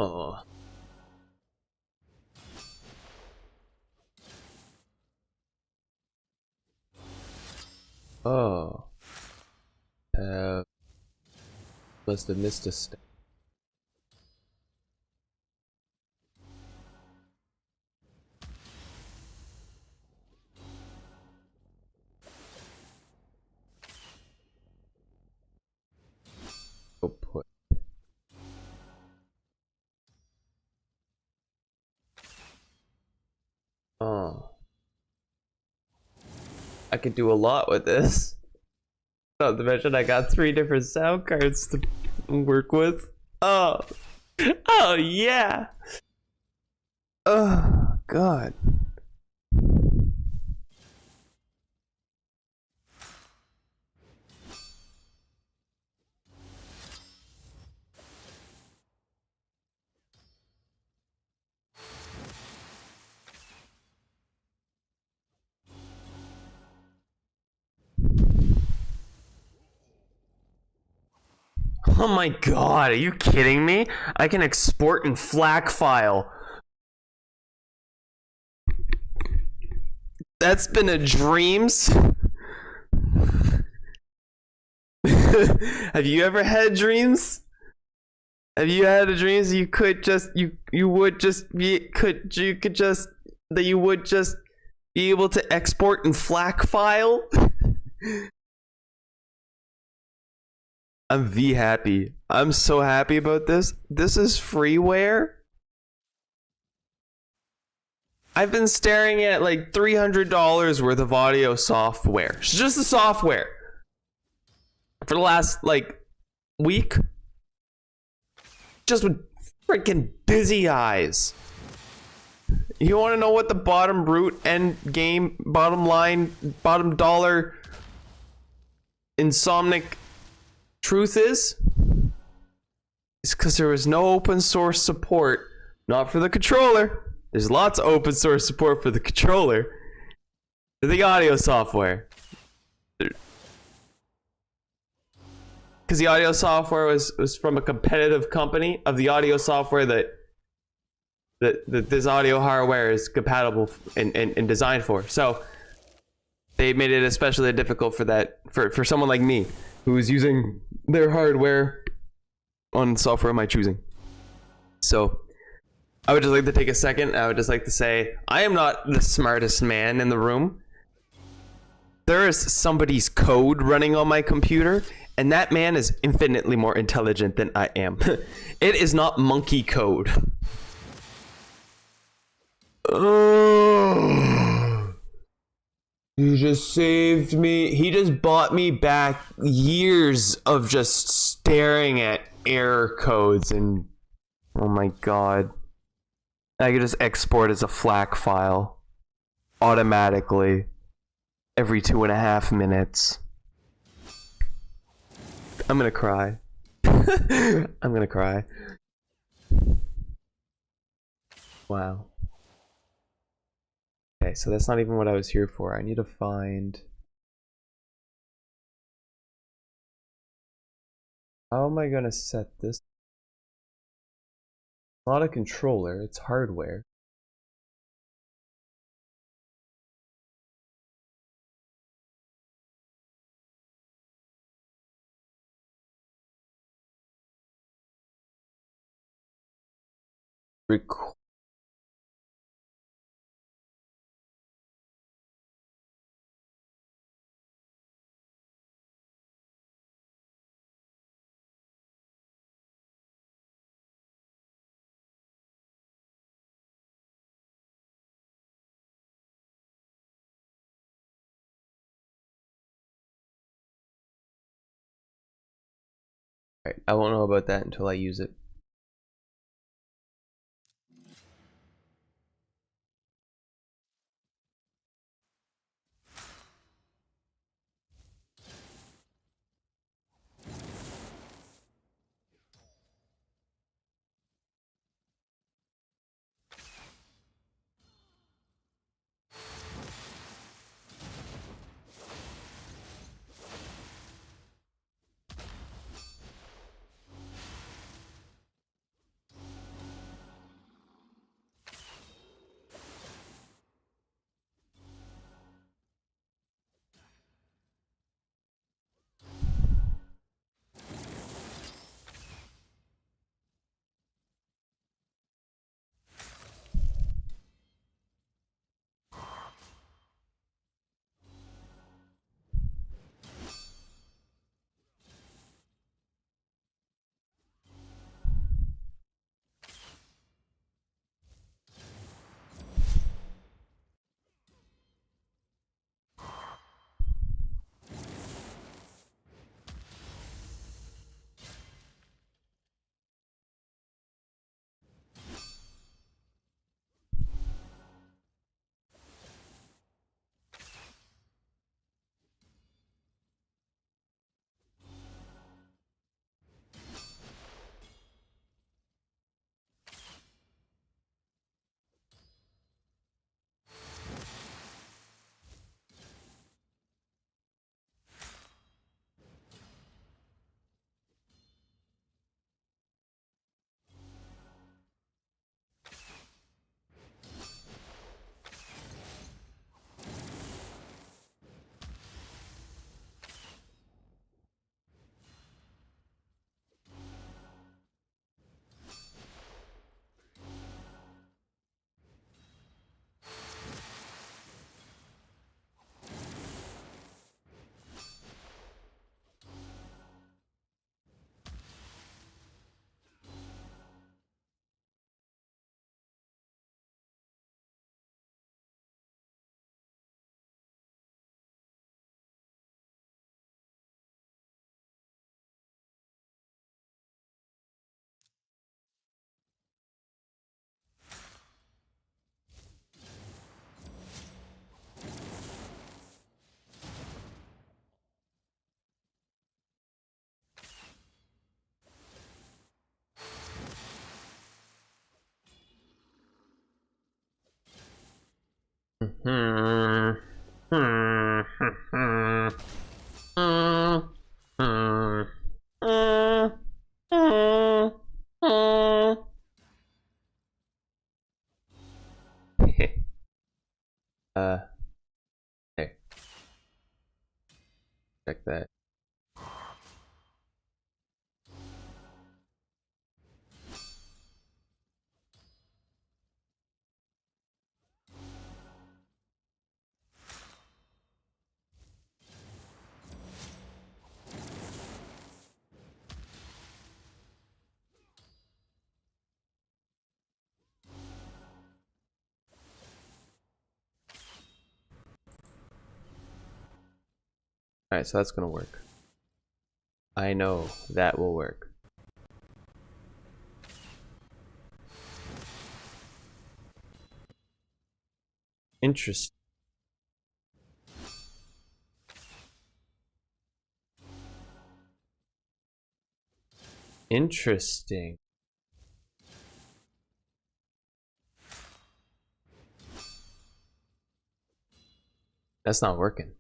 S1: Oh. Oh. Must have missed a step. Go put. Oh. I could do a lot with this. Not to mention I got 3 different sound cards to work with. Oh. Oh yeah. Oh god. Oh my god, are you kidding me? I can export in FLAC file. That's been a dreams. Have you ever had dreams? Have you had a dreams you could just you would just be you could just that you would just be able to export in FLAC file? I'm V happy. I'm so happy about this. This is freeware. I've been staring at like $300 worth of audio software. It's just the software. For the last like week. Just with freaking busy eyes. You want to know what the bottom root end game, bottom line, bottom dollar insomnic truth is? It's because there was no open source support, not for the controller. There's lots of open source support for the controller. For the audio software. Because the audio software was from a competitive company of the audio software that this audio hardware is compatible and designed for. So they made it especially difficult for that for someone like me who is using their hardware on software of my choosing. So I would just like to take a second. I would just like to say I am not the smartest man in the room. There is somebody's code running on my computer, and that man is infinitely more intelligent than I am. It is not monkey code. Oh, he just saved me. He just bought me back years of just staring at error codes, and oh my god. I could just export as a FLAC file automatically every 2.5 minutes. I'm gonna cry. I'm gonna cry. Wow. Okay, so that's not even what I was here for. I need to find... How am I gonna set this? It's not a controller, it's hardware. Record. Right, I won't know about that until I use it. Hey, check that. Alright, so that's gonna work. I know that will work. Interesting. Interesting. That's not working.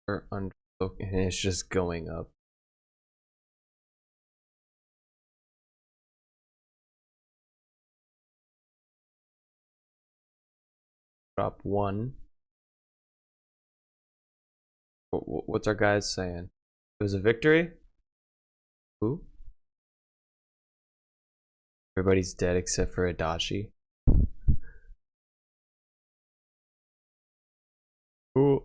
S1: Or under, okay, it's just going up. Drop one. What's our guys saying? It was a victory? Who? Everybody's dead except for Adachi. Who?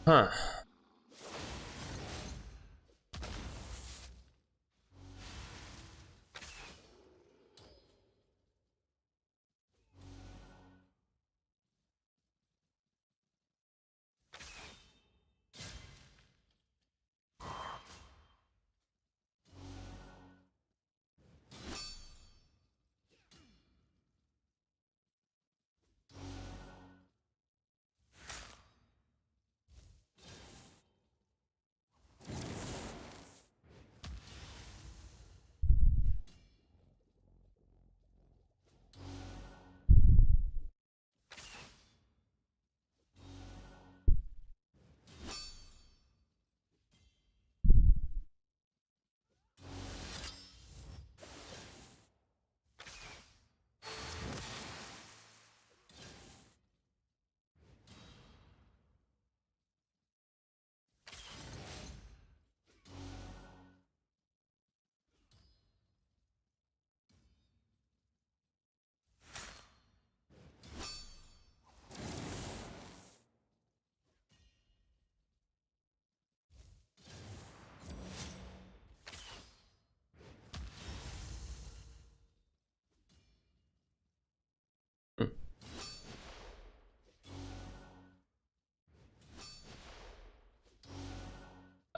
S1: Huh.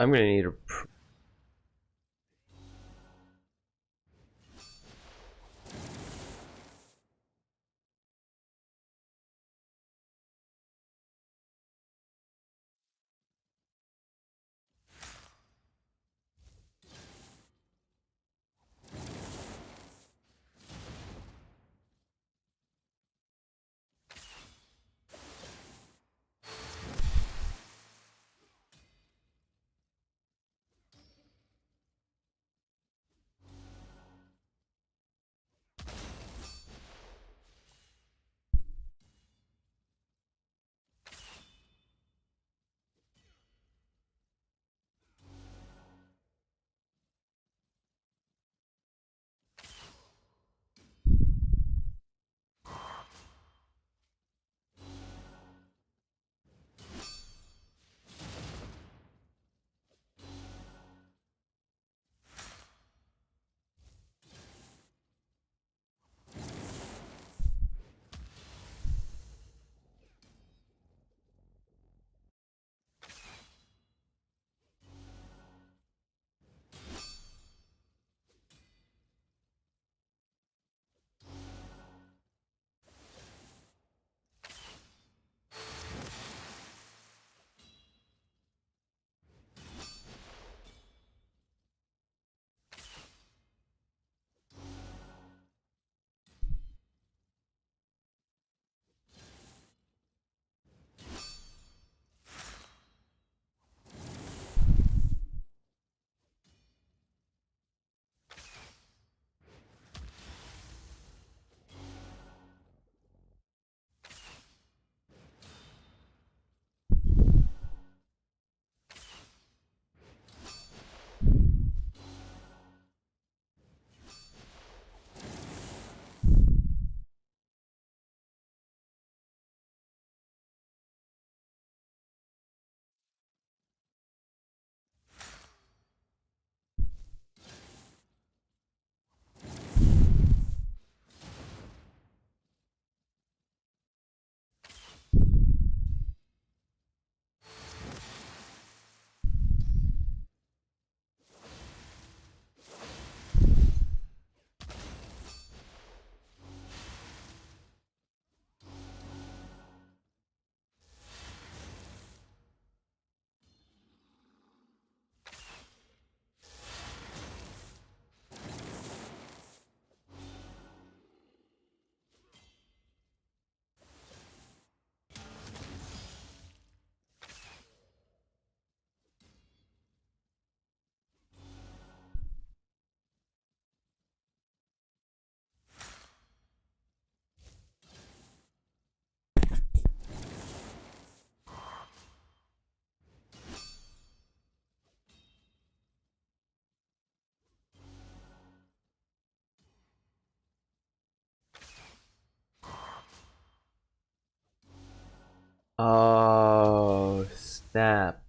S1: I'm gonna need a. Oh, snap.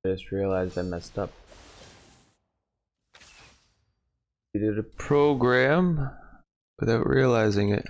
S1: I just realized I messed up. We did a program without realizing it.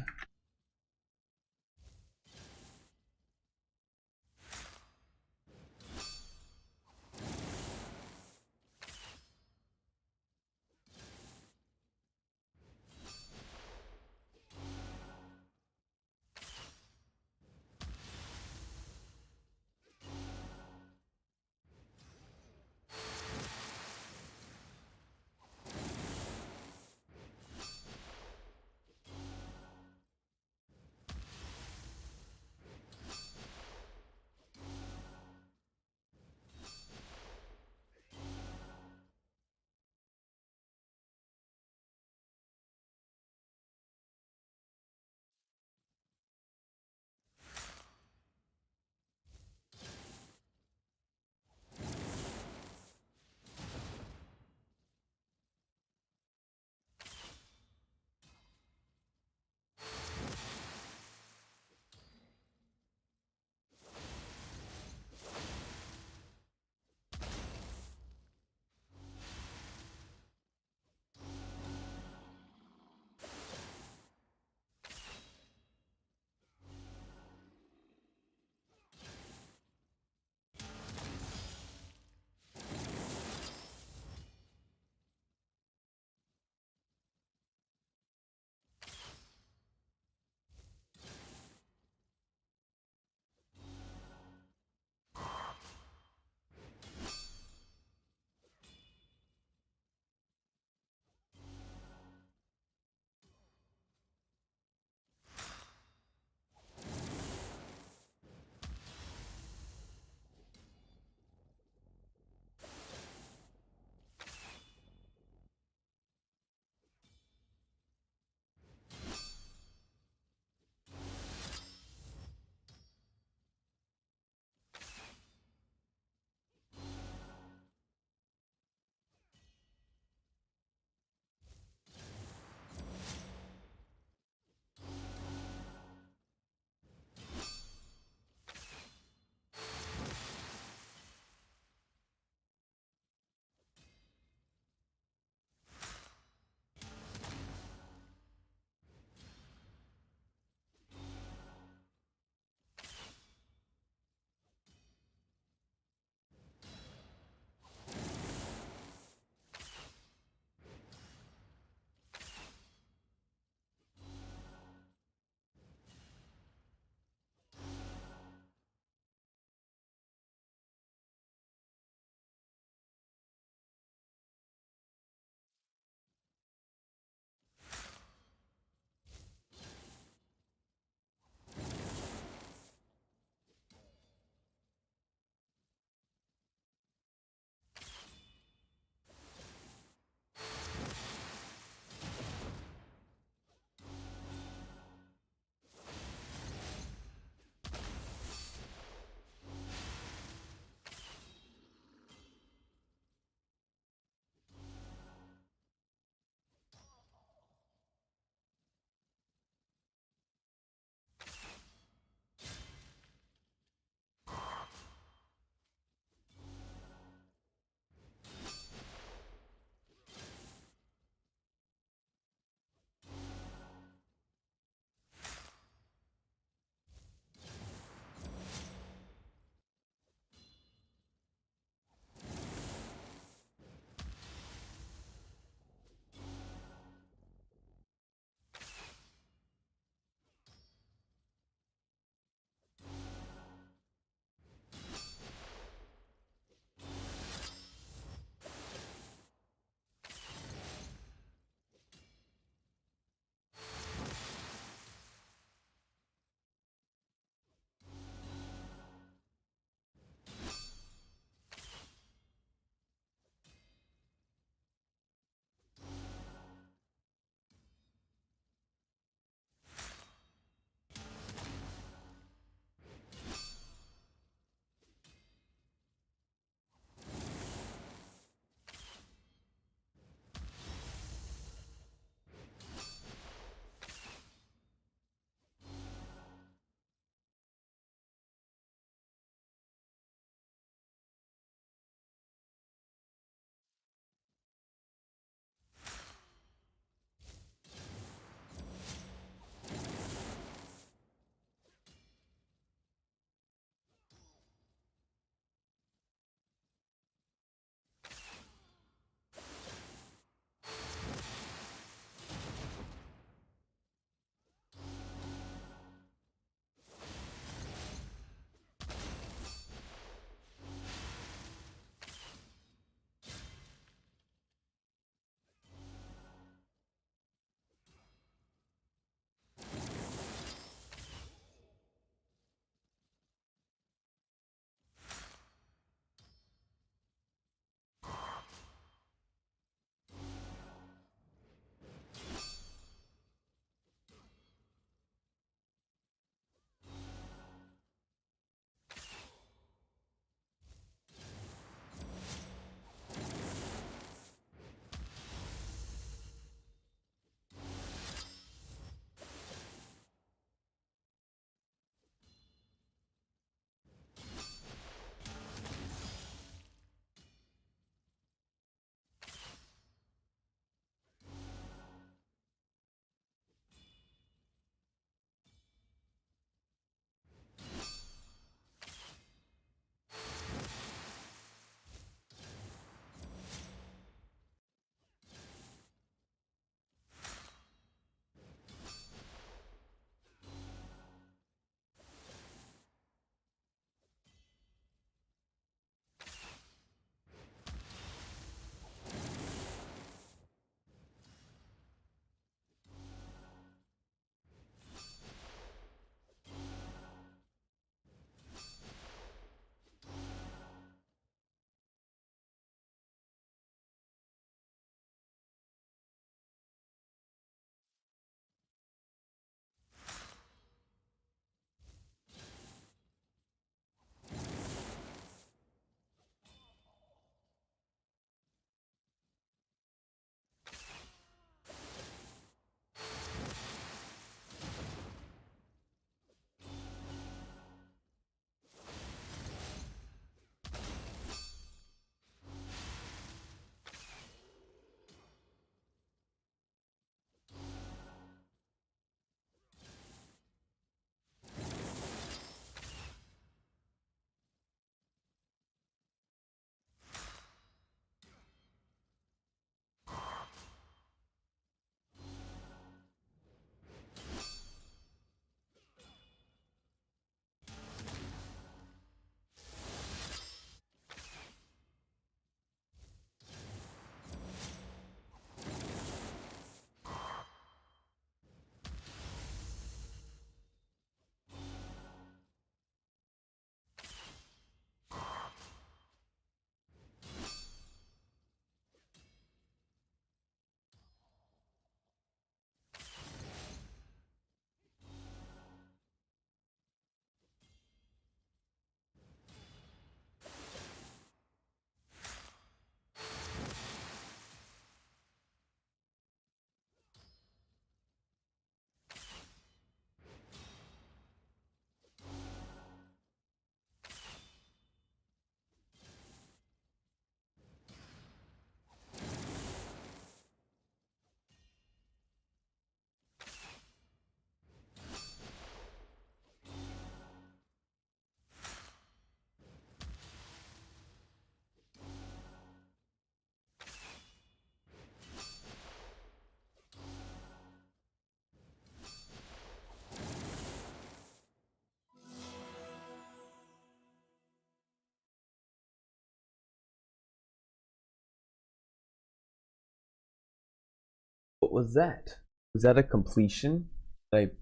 S1: was that? Was that a completion? Like,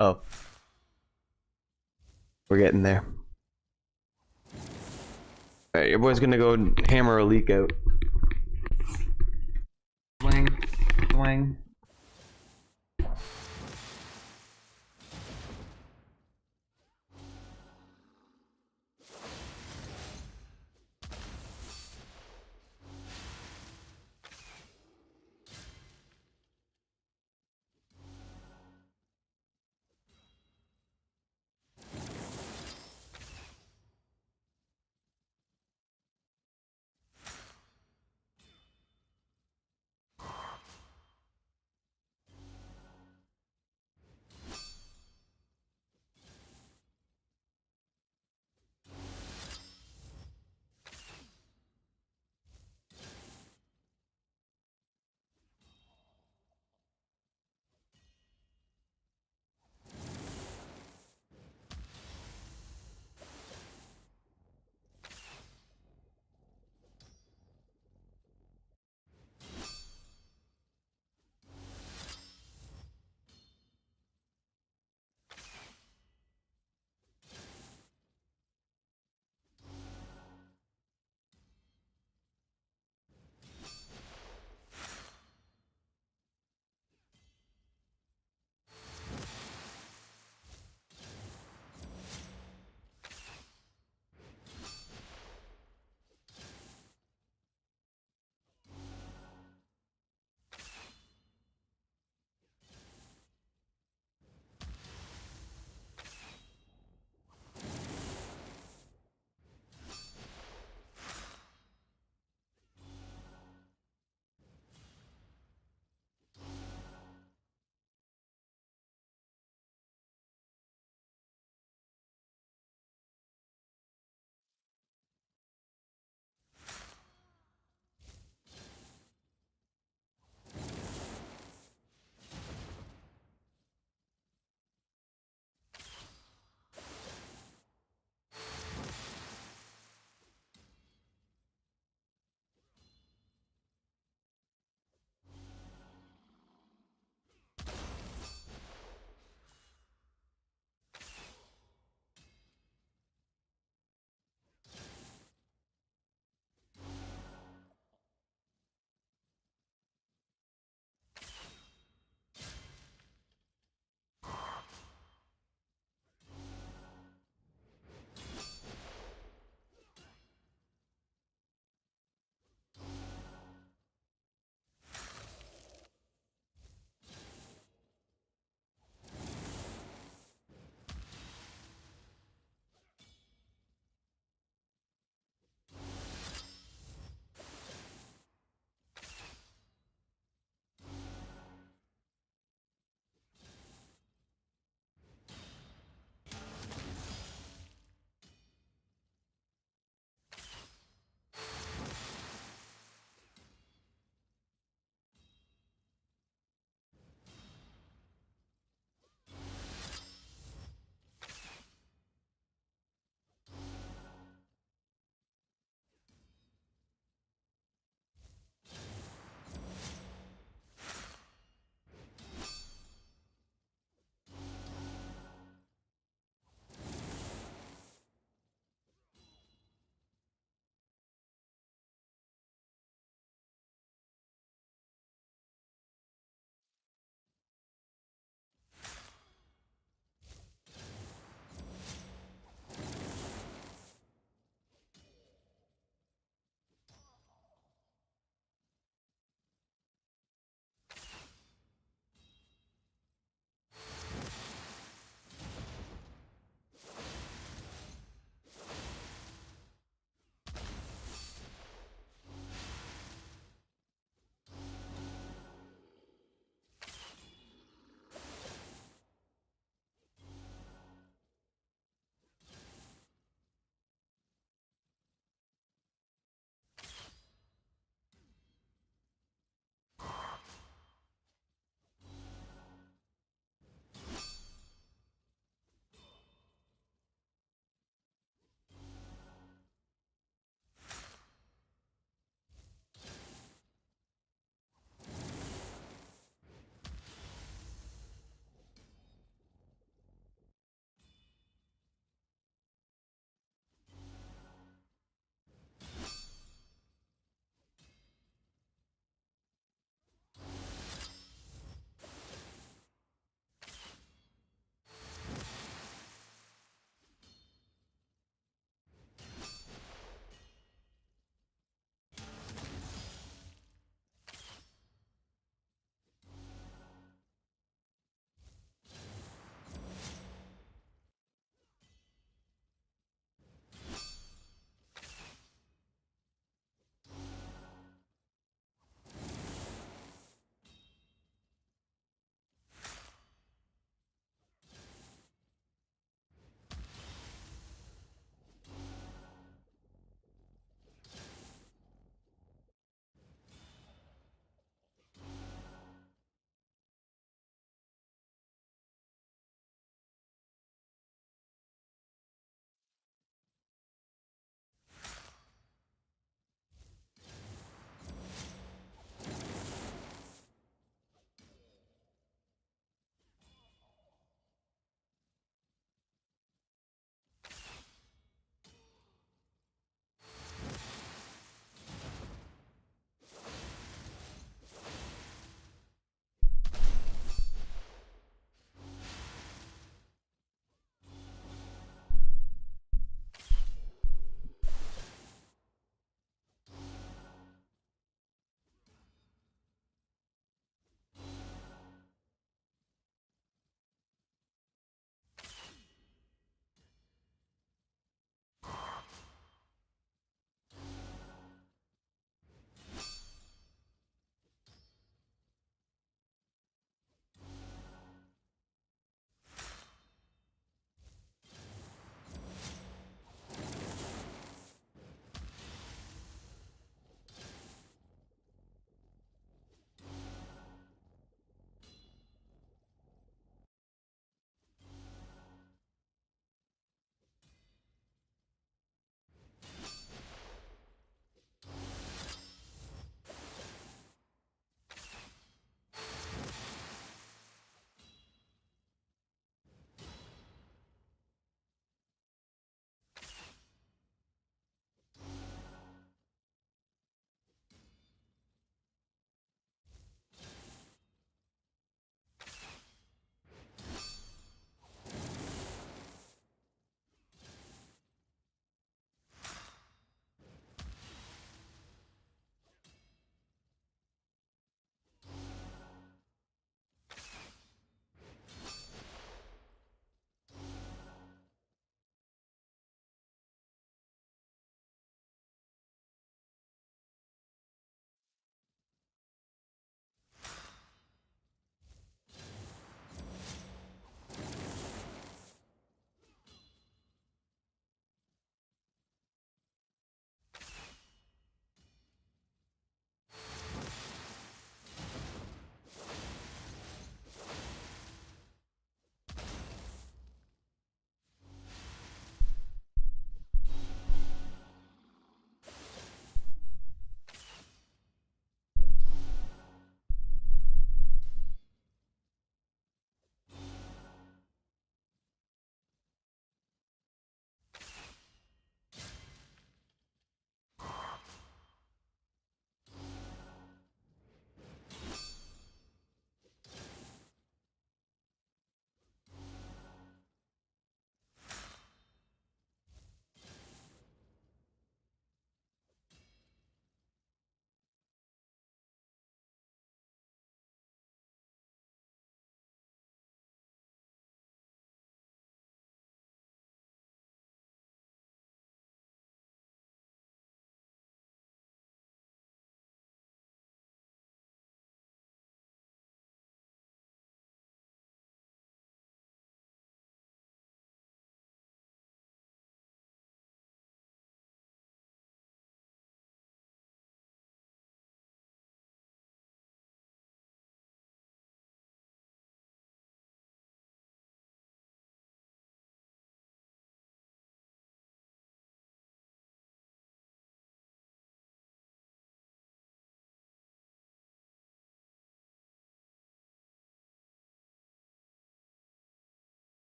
S1: oh, we're getting there. All right, your boy's gonna go hammer a leak out. Swing, swing.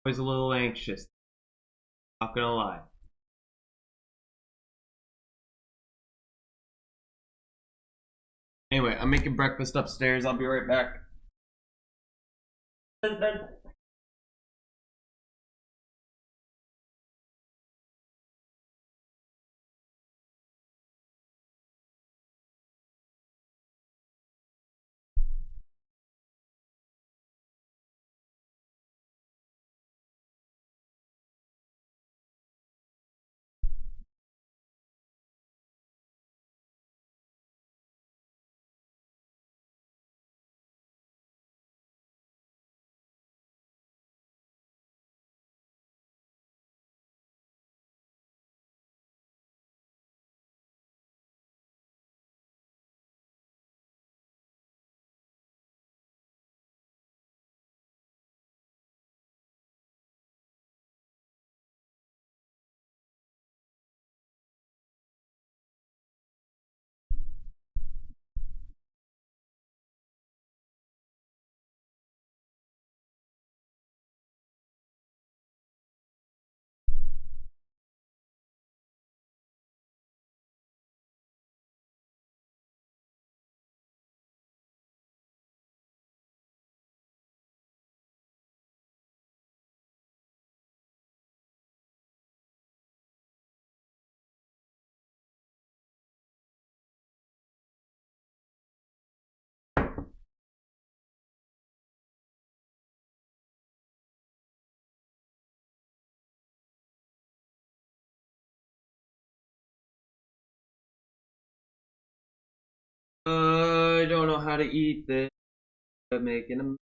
S1: was a little anxious. Not gonna lie. Anyway, I'm making breakfast upstairs. I'll be right back. I don't know how to eat this. I'm making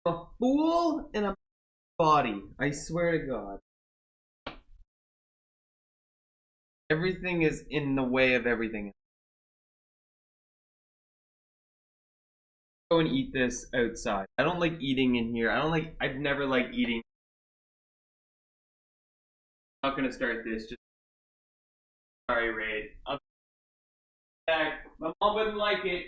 S1: a fool in a body. I swear to God. Everything is in the way of everything. Go and eat this outside. I don't like eating in here. I've never liked eating. I'm not gonna start this. Just sorry, Raid. I'll be back. My mom wouldn't like it.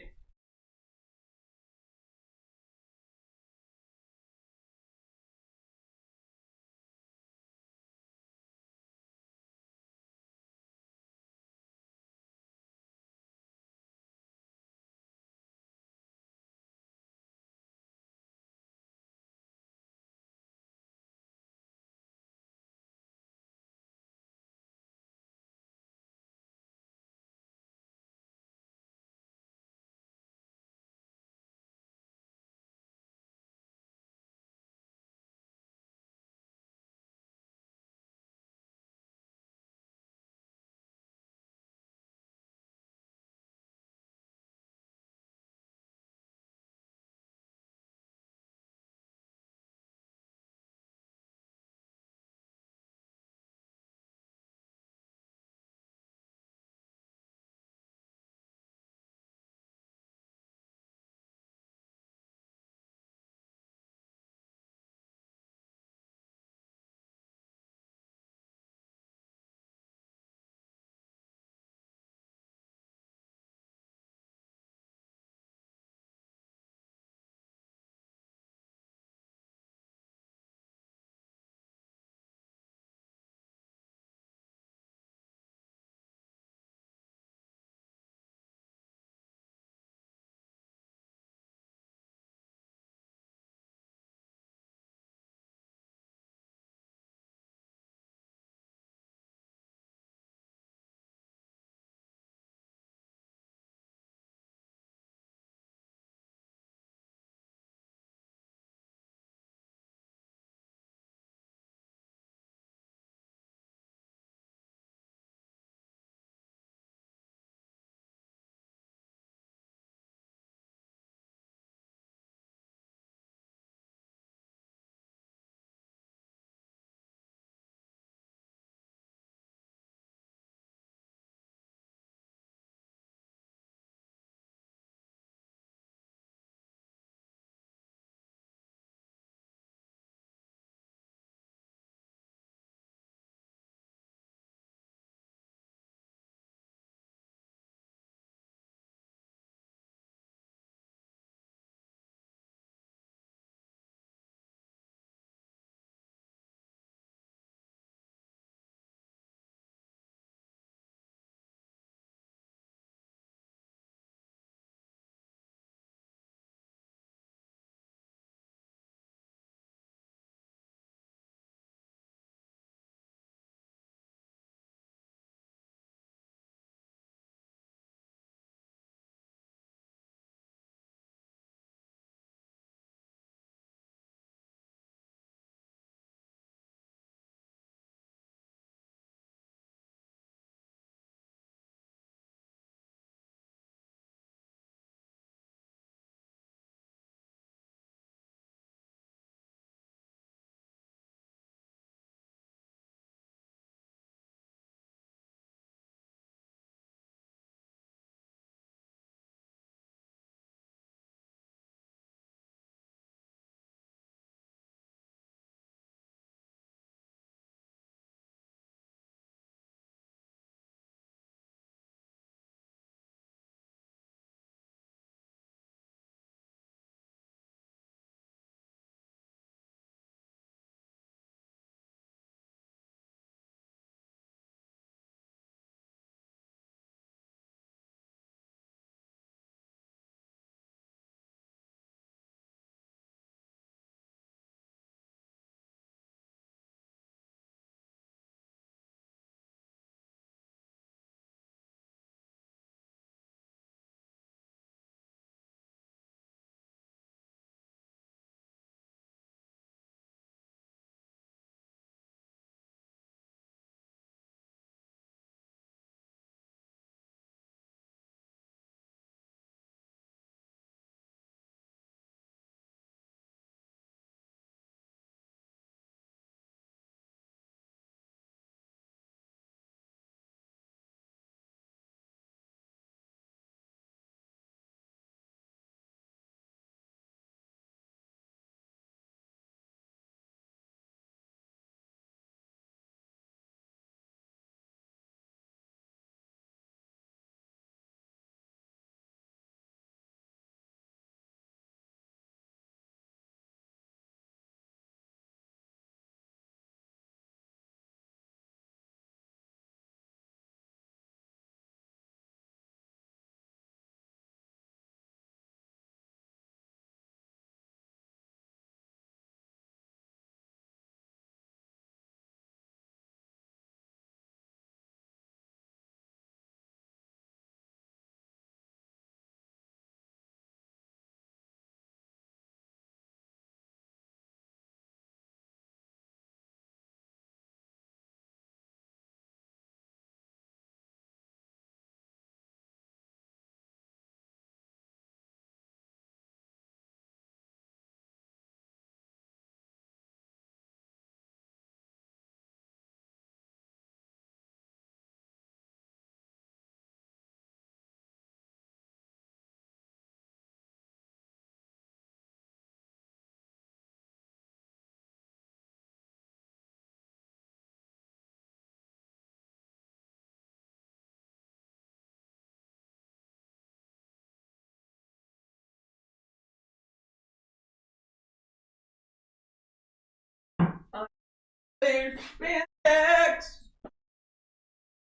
S1: There's spandex.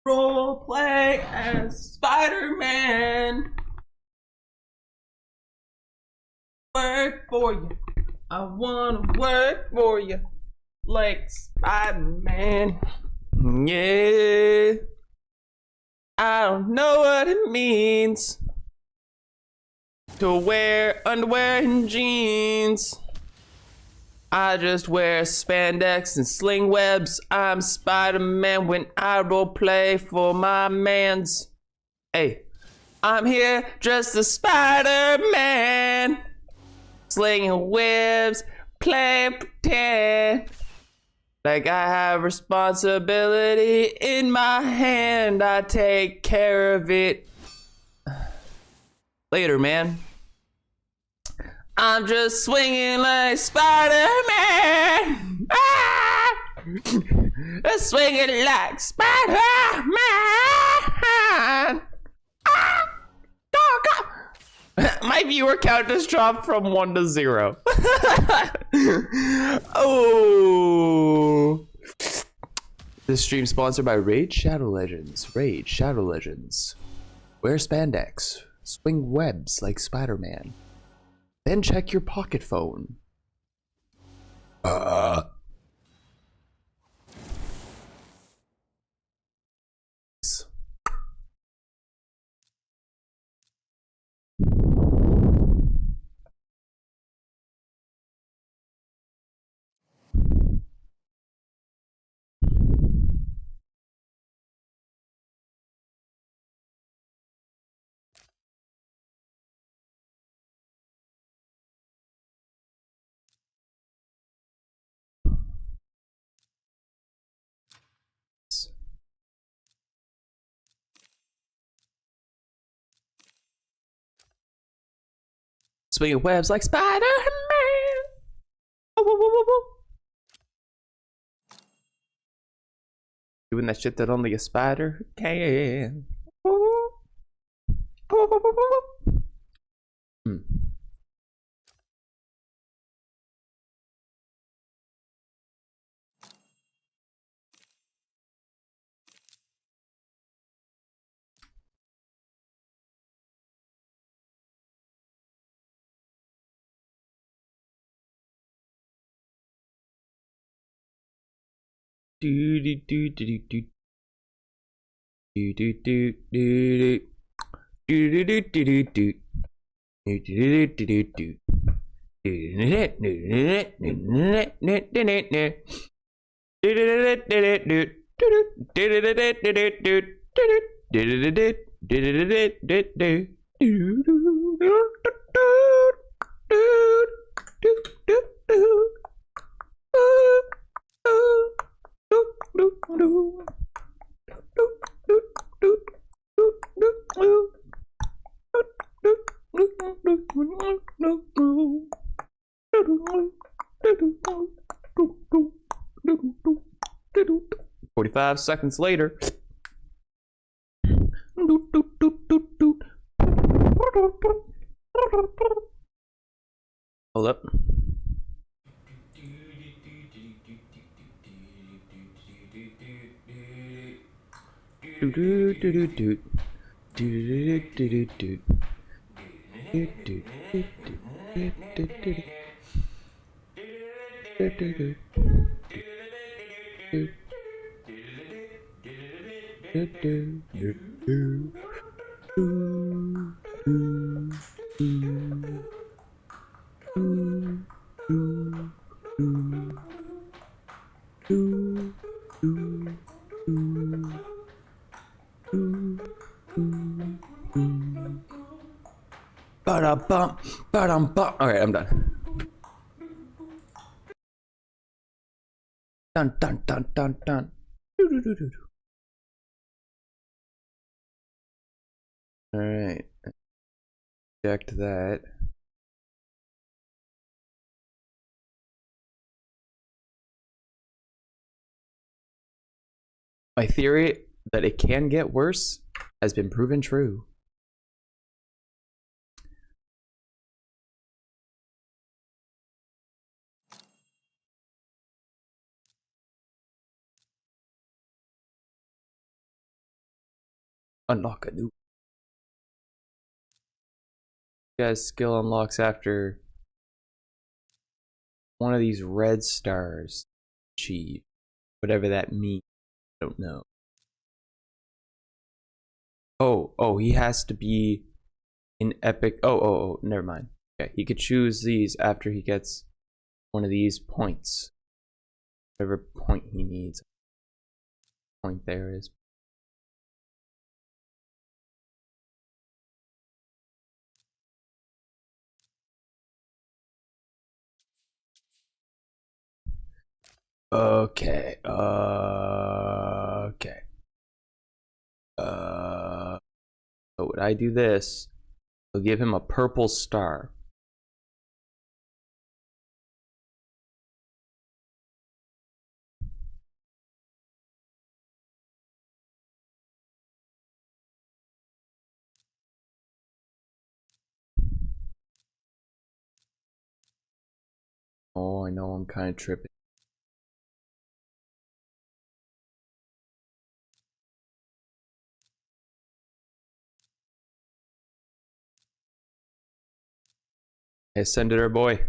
S1: Role play as Spider-Man. Work for you. I wanna work for you. Like Spider-Man. Yeah. I don't know what it means to wear underwear and jeans. I just wear spandex and sling webs. I'm Spider-Man when I role play for my mans. Hey, I'm here dressed as Spider-Man. Slinging webs, play pretend. Like I have responsibility in my hand. I take care of it. Later, man. I'm just swinging like Spider-Man. Ah! Swinging like Spider-Man. Ah! Go, go. My viewer count just dropped from 1 to 0. Oh. This stream sponsored by Raid Shadow Legends. Raid Shadow Legends. Wear spandex. Swing webs like Spider-Man. Then check your pocket phone. Swinging webs like Spider-Man. Doing that shit that only a spider can. Hmm. Do do do do do do do do do do do do do do. Seconds later. Hold up. Alright, I'm done. Dun dun dun dun dun. Alright. Checked that. My theory that it can get worse has been proven true. Unlock a new. Guys, skill unlocks after one of these red stars. Achieve. Whatever that means. I don't know. Oh, he has to be in epic. Oh, never mind. Okay, he could choose these after he gets one of these points. Whatever point he needs. Point there is. Okay. Okay. So would I do this? I'll give him a purple star. Oh, I know I'm kind of tripping. Hey, send it our boy.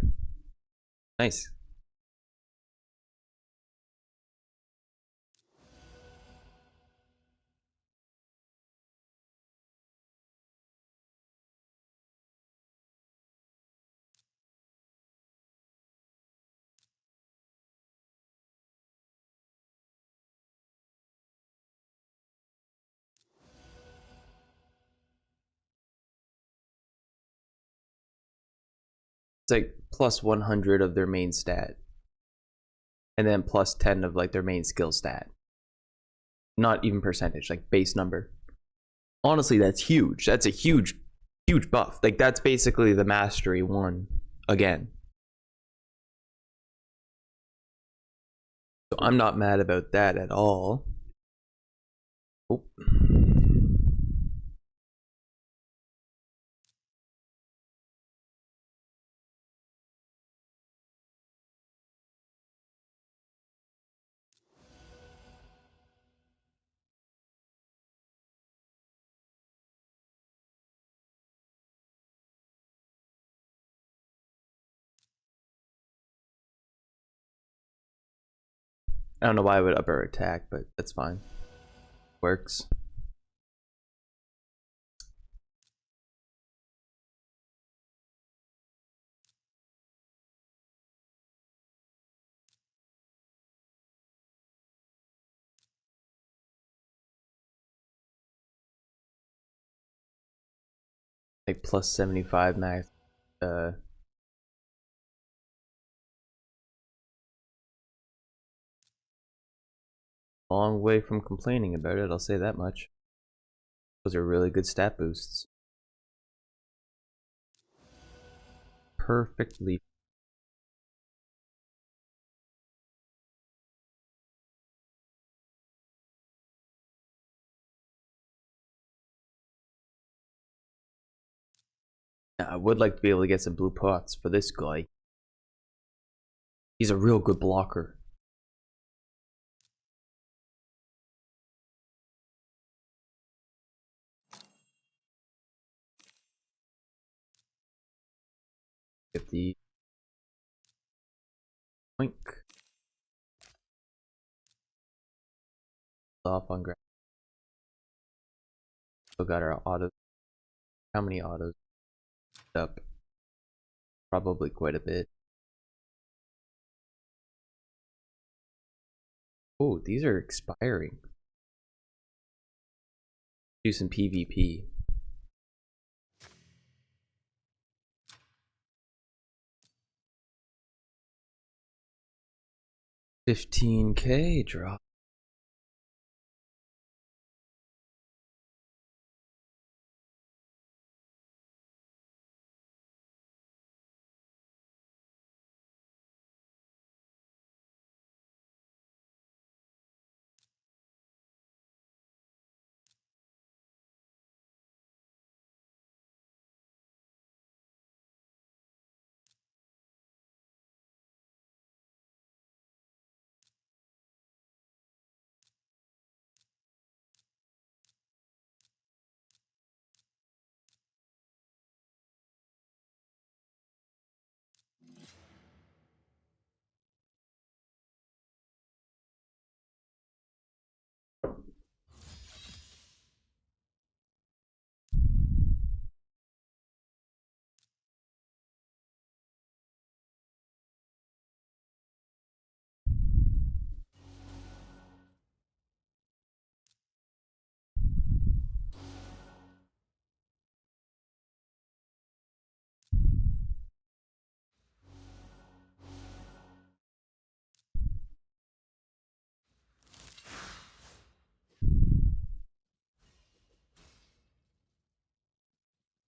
S1: Nice. It's like plus 100 of their main stat. And then plus 10 of like their main skill stat. Not even percentage, like base number. Honestly, that's huge. That's a huge buff. Like that's basically the mastery one again. So I'm not mad about that at all. Oh. I don't know why I would up our attack, but that's fine. Works. Like plus 75 max. Long way from complaining about it, I'll say that much. Those are really good stat boosts. Perfectly. I would like to be able to get some blue pots for this guy. He's a real good blocker. Get the oink. Off on ground. Still got our autos. How many autos? Up. Probably quite a bit. Oh, these are expiring. Do some PvP. $15K drop.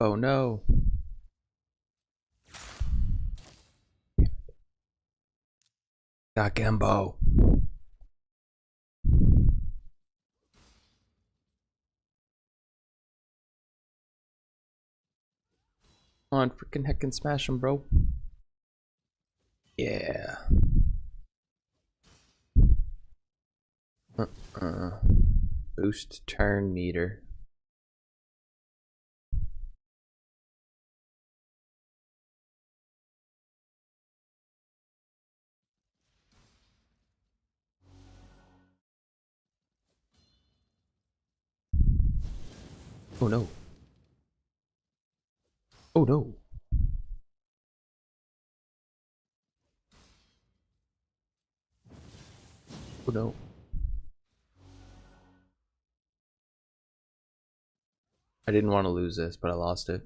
S1: Oh no. Got Gembo. Come on, freaking heckin' smash him, bro. Yeah. Boost turn meter. Oh no. Oh no. Oh no. I didn't want to lose this, but I lost it.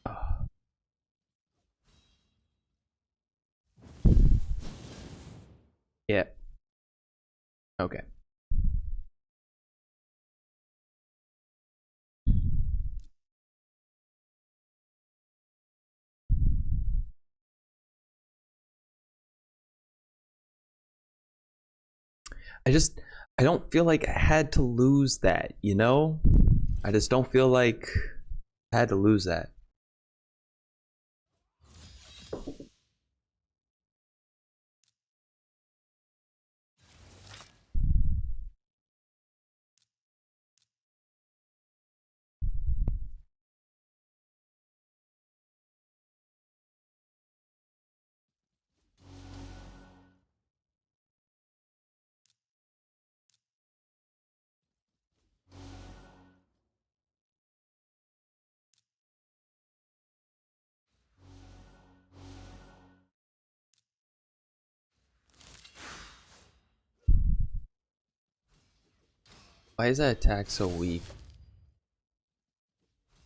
S1: Oh. Yeah. Okay. I don't feel like I had to lose that, you know? I just don't feel like I had to lose that. Why is that attack so weak?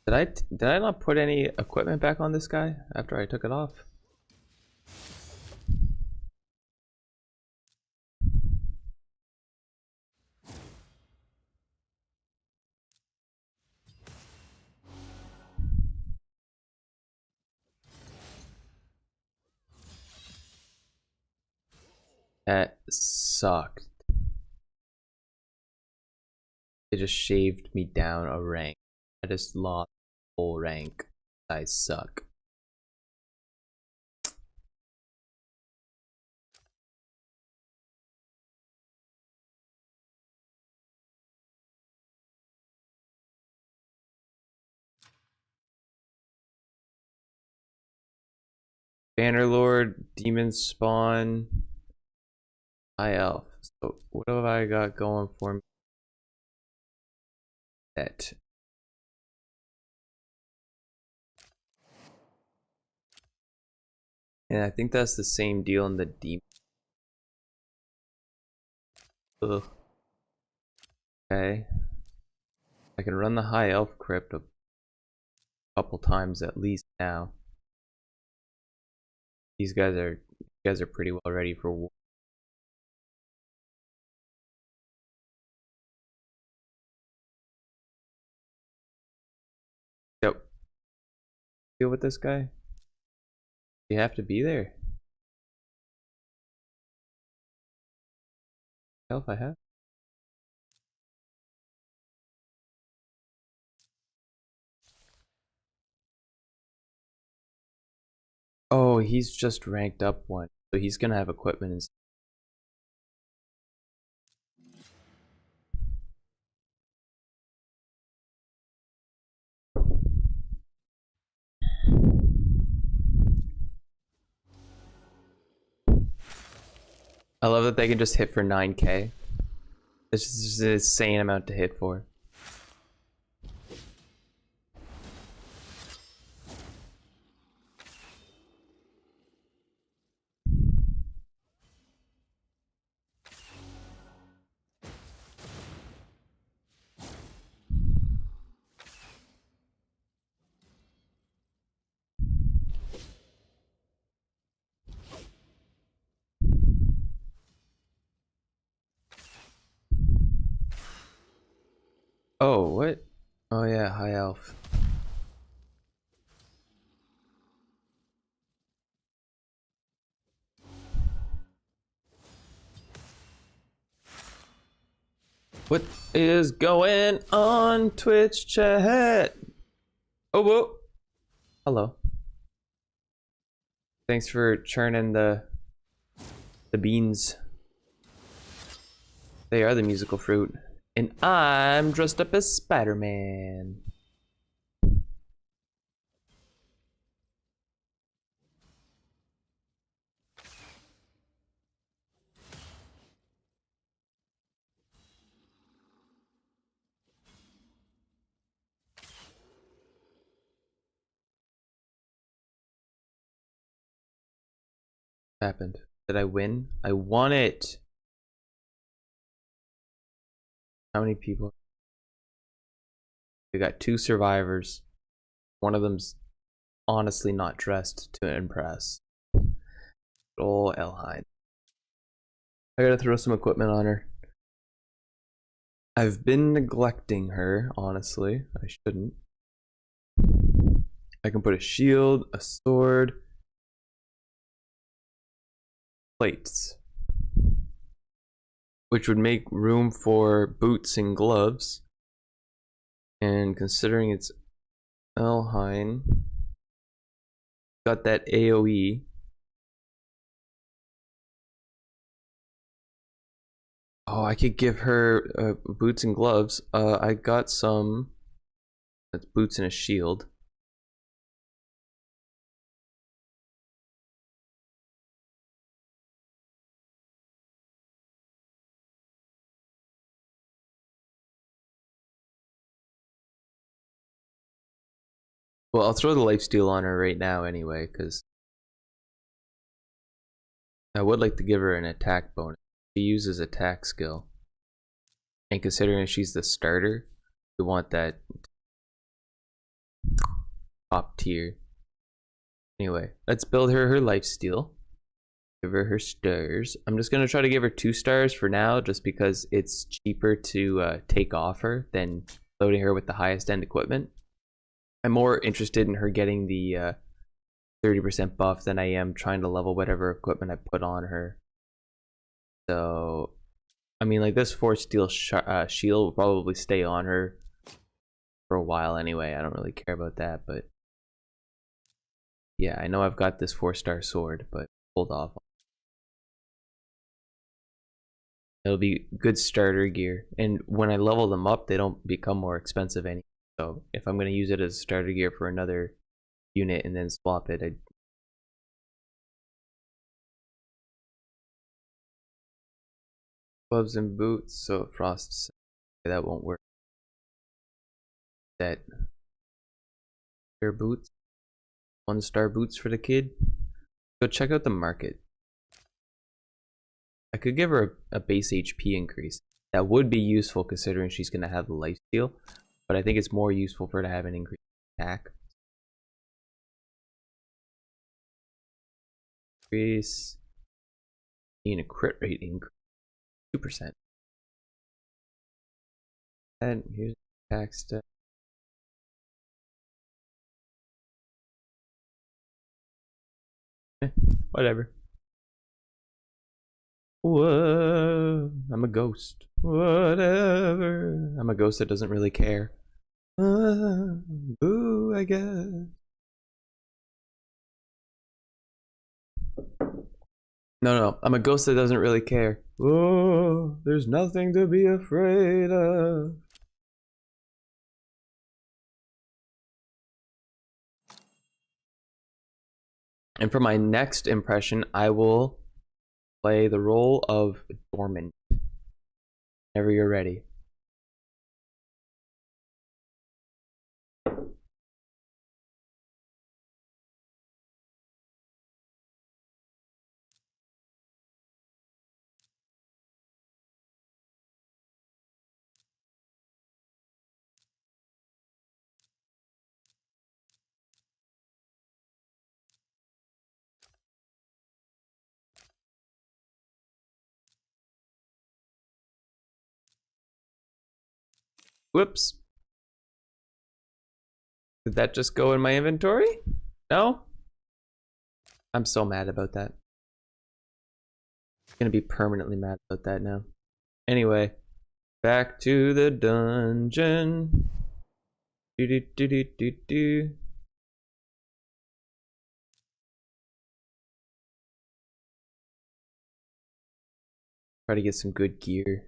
S1: Did I not put any equipment back on this guy after I took it off? That sucked. It just shaved me down a rank. I just lost a whole rank. I suck. Bannerlord, Demon Spawn, High Elf. So what have I got going for me? That. And I think that's the same deal in the deep. Ugh. Okay. I can run the High Elf crypt a couple times at least now. These guys are pretty well ready for war. Yep. Deal with this guy. You have to be there. Hell if I have. Oh, he's just ranked up one, so he's gonna have equipment and. I love that they can just hit for 9k. It's just an insane amount to hit for. Oh, what? Oh yeah, high elf. What is going on Twitch chat? Oh, whoa. Hello. Thanks for churning the beans. They are the musical fruit. And I'm dressed up as Spider-Man. What happened? Did I win? I won it. How many people? We got 2 survivors. One of them's honestly not dressed to impress. Oh, Elhine. I gotta throw some equipment on her. I've been neglecting her, honestly. I shouldn't. I can put a shield, a sword, plates, which would make room for boots and gloves. And considering it's Elhine, got that AoE. Oh, I could give her boots and gloves. I got some. That's boots and a shield. Well, I'll throw the lifesteal on her right now anyway, because I would like to give her an attack bonus. She uses attack skill. And considering she's the starter, we want that top tier. Anyway, let's build her lifesteal. Give her her stars. I'm just gonna try to give her 2 stars for now, just because it's cheaper to take off her than loading her with the highest end equipment. I'm more interested in her getting the 30% buff than I am trying to level whatever equipment I put on her. So, I mean, like this Force Steel shield will probably stay on her for a while anyway. I don't really care about that, but yeah, I know I've got this 4-star sword, but hold off. It'll be good starter gear, and when I level them up, they don't become more expensive anymore. So if I'm going to use it as starter gear for another unit and then swap it, gloves and boots. So frosts, that won't work. That their boots, 1-star boots for the kid. Go check out the market. I could give her a base HP increase. That would be useful considering she's going to have the lifesteal, but I think it's more useful for her to have an increased attack. Increase in a crit rate increase 2%. And here's attack stat. Whatever. Whoa, I'm a ghost. Whatever. I'm a ghost that doesn't really care. Boo, I guess. No, I'm a ghost that doesn't really care. Oh, there's nothing to be afraid of. And for my next impression, I will play the role of Dormant. Whenever you're ready. Whoops. Did that just go in my inventory? No? I'm so mad about that. I'm gonna be permanently mad about that now. Anyway, back to the dungeon. Do do do do do do. Try to get some good gear.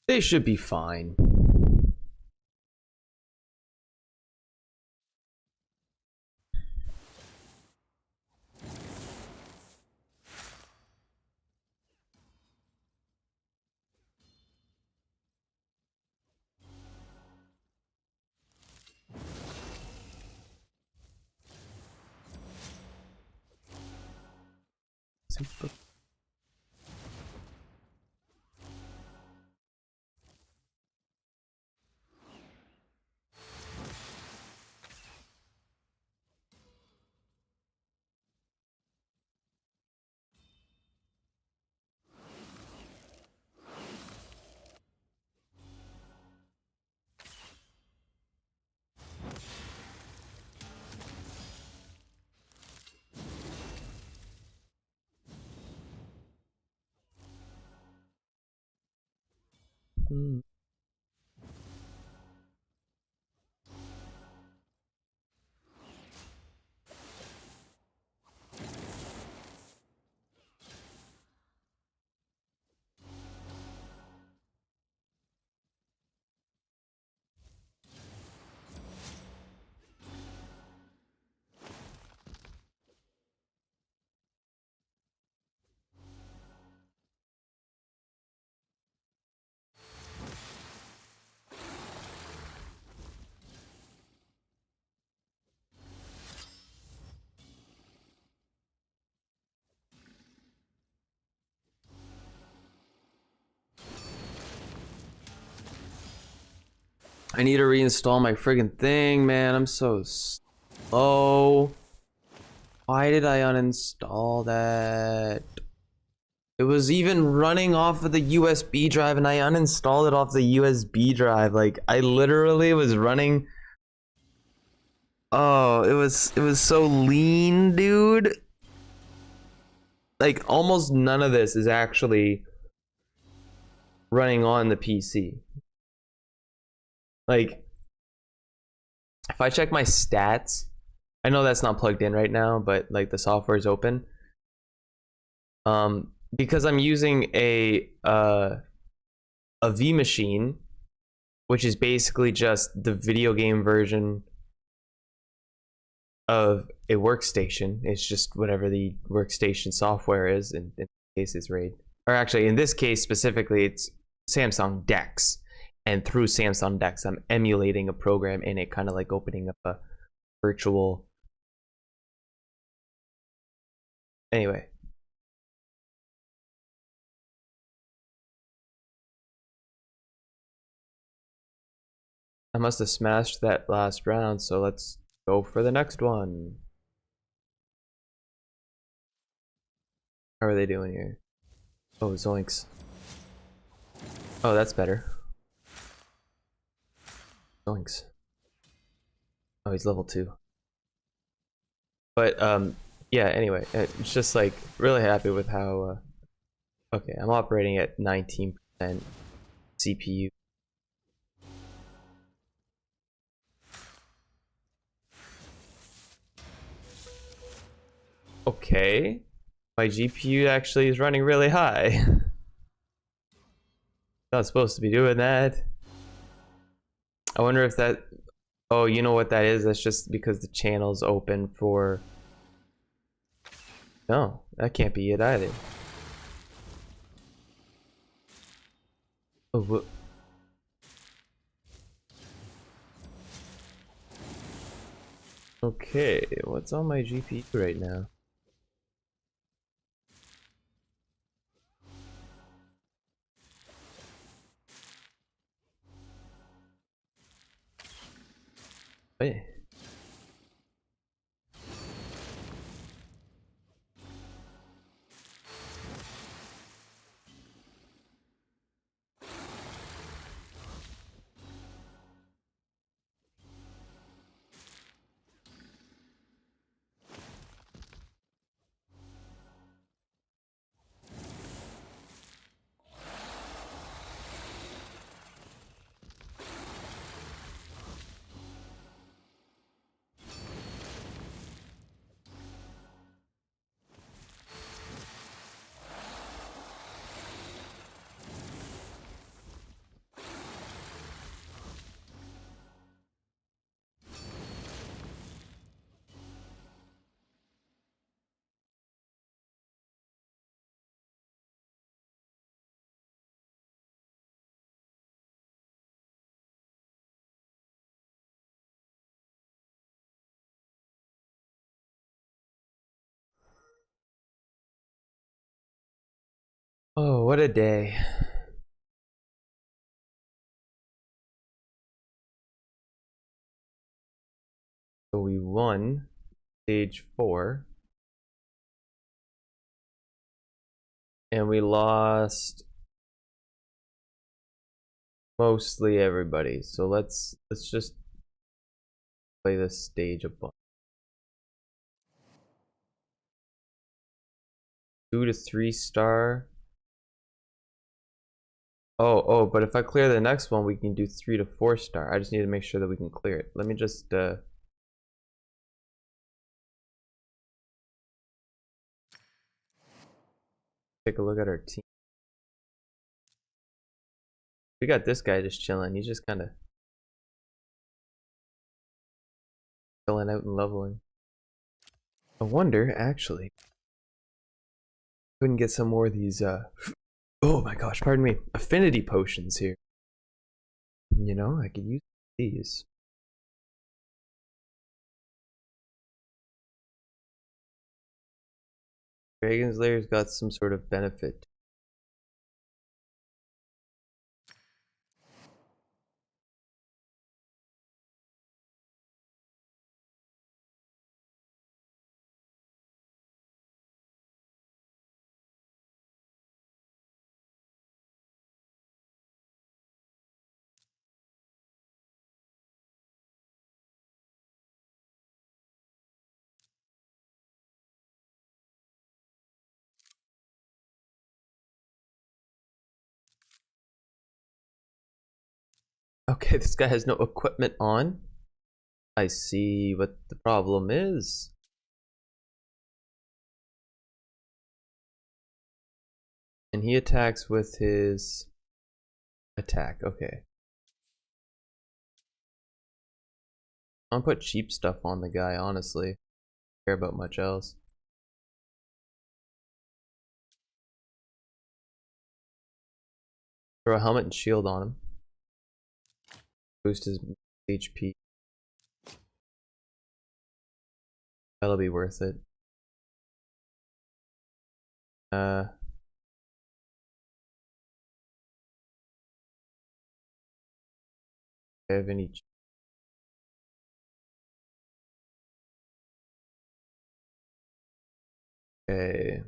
S1: They should be fine. I need to reinstall my friggin' thing, man. I'm so slow. Why did I uninstall that? It was even running off of the USB drive and I uninstalled it off the USB drive. Like, I literally was running. Oh, it was so lean, dude. Like, almost none of this is actually running on the PC. Like, if I check my stats, I know that's not plugged in right now, but like the software is open. Because I'm using a V machine, which is basically just the video game version of a workstation. It's just whatever the workstation software is. In this case, it's RAID. Or actually, in this case specifically, it's Samsung DeX. And through Samsung DeX, I'm emulating a program in it, kind of like opening up a virtual. Anyway. I must have smashed that last round, so let's go for the next one. How are they doing here? Oh, zoinks. Oh, that's better. Zoinks. Oh, he's level 2. But, yeah, anyway, it's just like really happy with how, okay, I'm operating at 19% CPU. Okay, my GPU actually is running really high. Not supposed to be doing that. I wonder if that... Oh, you know what that is? That's just because the channel's open for... No, that can't be it either. Oh, okay, what's on my GPU right now? Wait. Oh, what a day. So we won stage 4. And we lost mostly everybody. So let's just play this stage a bunch. 2 to 3 star. Oh, but if I clear the next one, we can do 3 to 4 star. I just need to make sure that we can clear it. Let me just take a look at our team. We got this guy just chilling. He's just kind of chilling out and leveling. I wonder, actually, couldn't get some more of these oh my gosh, pardon me, affinity potions here. You know, I could use these. Dragon's Lair's got some sort of benefit. Okay, this guy has no equipment on. I see what the problem is. And he attacks with his attack. Okay. I'll put cheap stuff on the guy, honestly. Don't care about much else. Throw a helmet and shield on him. Boost his HP. That'll be worth it. Do I have any... Okay.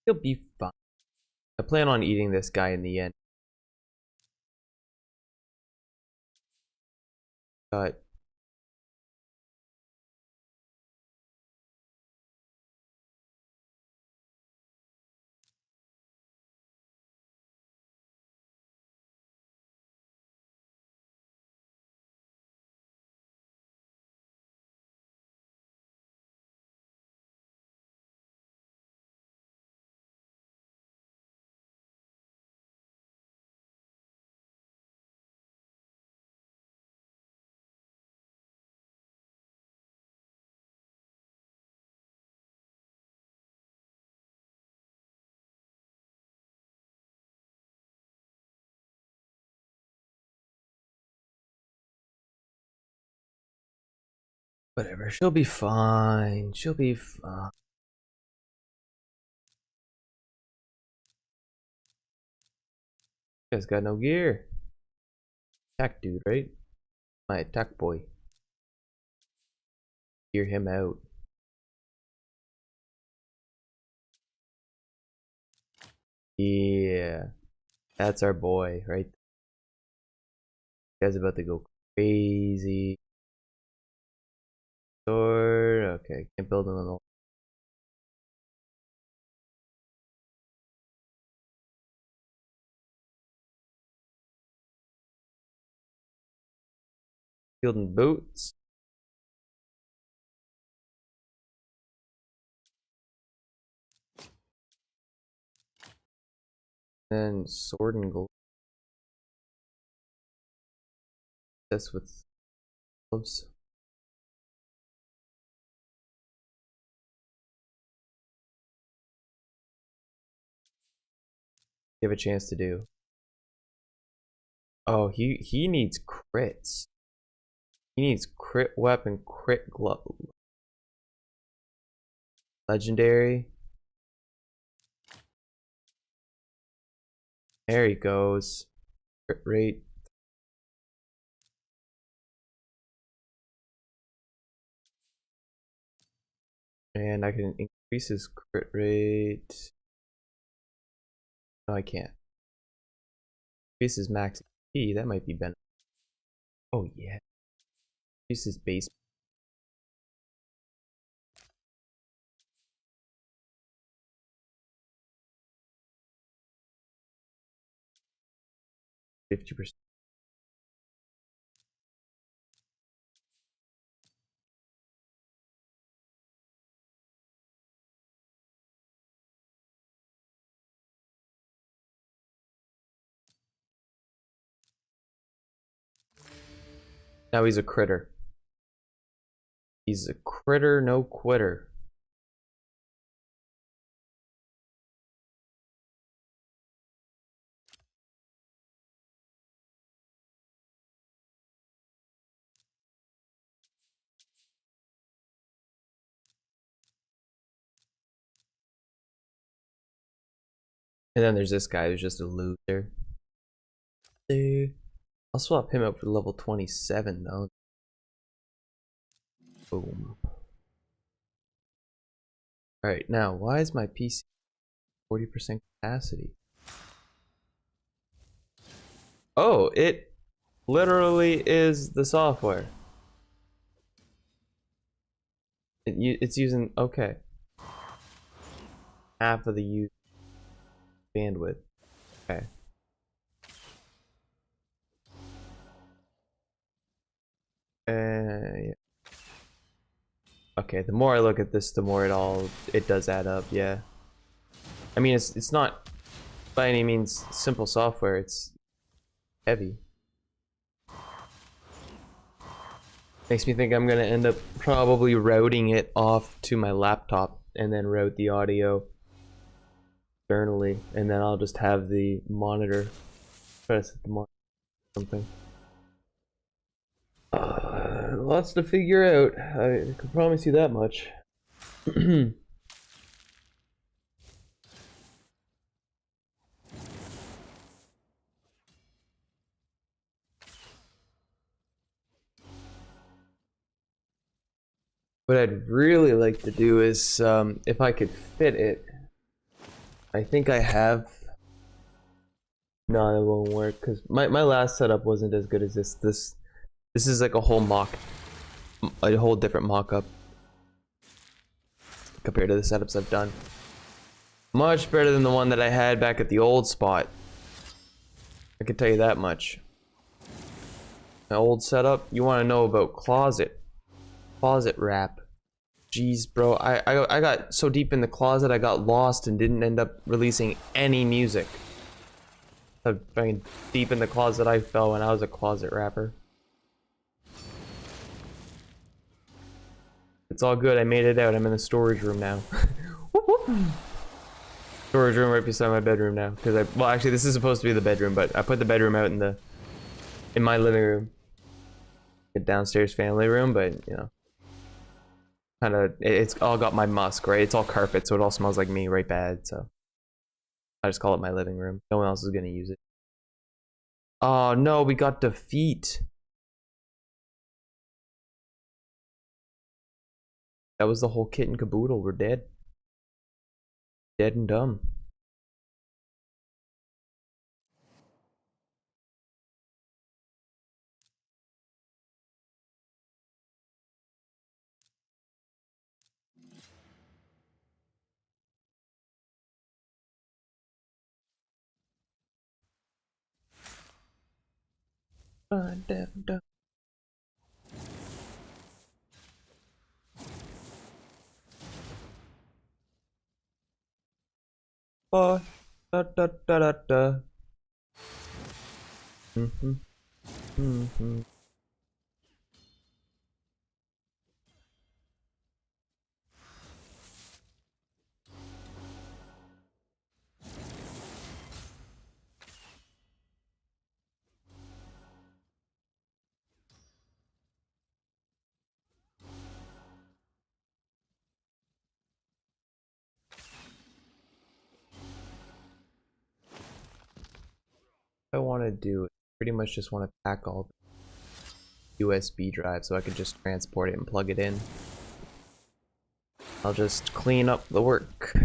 S1: He'll be fine. I plan on eating this guy in the end. But Whatever, she'll be fine. She'll be fine. You guys got no gear. Attack dude, right? My attack boy. Gear him out. Yeah. That's our boy, right? You guys about to go crazy. Sword. Okay, can't build him on the field and boots. And sword and gold. That's with gloves. Give a chance to do. Oh, he needs crits. He needs crit weapon, crit glove. Legendary. There he goes. Crit rate. And I can increase his crit rate. No, I can't. Increase his max HP. That might be better. Oh, yeah. Increase his base. %50. Now he's a critter. He's a critter, no quitter. And then there's this guy who's just a loser. I'll swap him out for level 27 though. Boom. Alright, now why is my PC 40% capacity? Oh, it literally is the software. It's using, okay. Half of the use bandwidth. Okay. Yeah. Okay, the more I look at this, the more it does add up, yeah. I mean, it's not by any means simple software, it's heavy. Makes me think I'm gonna end up probably routing it off to my laptop and then route the audio externally, and then I'll just have the monitor press the monitor or something. Lots to figure out. I can promise you that much. What I'd really like to do is, if I could fit it, I think I have. No, it won't work because my last setup wasn't as good as this. This is like a whole different mock-up compared to the setups I've done. Much better than the one that I had back at the old spot. I can tell you that much. My old setup, you want to know about closet wrap. Jeez, bro, I got so deep in the closet I got lost and didn't end up releasing any music. How deep in the closet I fell when I was a closet rapper. It's all good, I made it out. I'm in the storage room now. Storage room right beside my bedroom now. Well, actually, this is supposed to be the bedroom, but I put the bedroom out in my living room. A downstairs family room, but you know. kind of, it's all got my musk, right? It's all carpet, so it all smells like me, right? Bad. So I just call it my living room. No one else is gonna use it. Oh no, we got defeat. That was the whole kit and caboodle. We're dead. Dead and dumb. Dead and dumb. Oh, da da da da da. Mm-hmm. Mm-hmm. I want to do, pretty much just want to pack all the USB drive so I can just transport it and plug it in. I'll just clean up the work.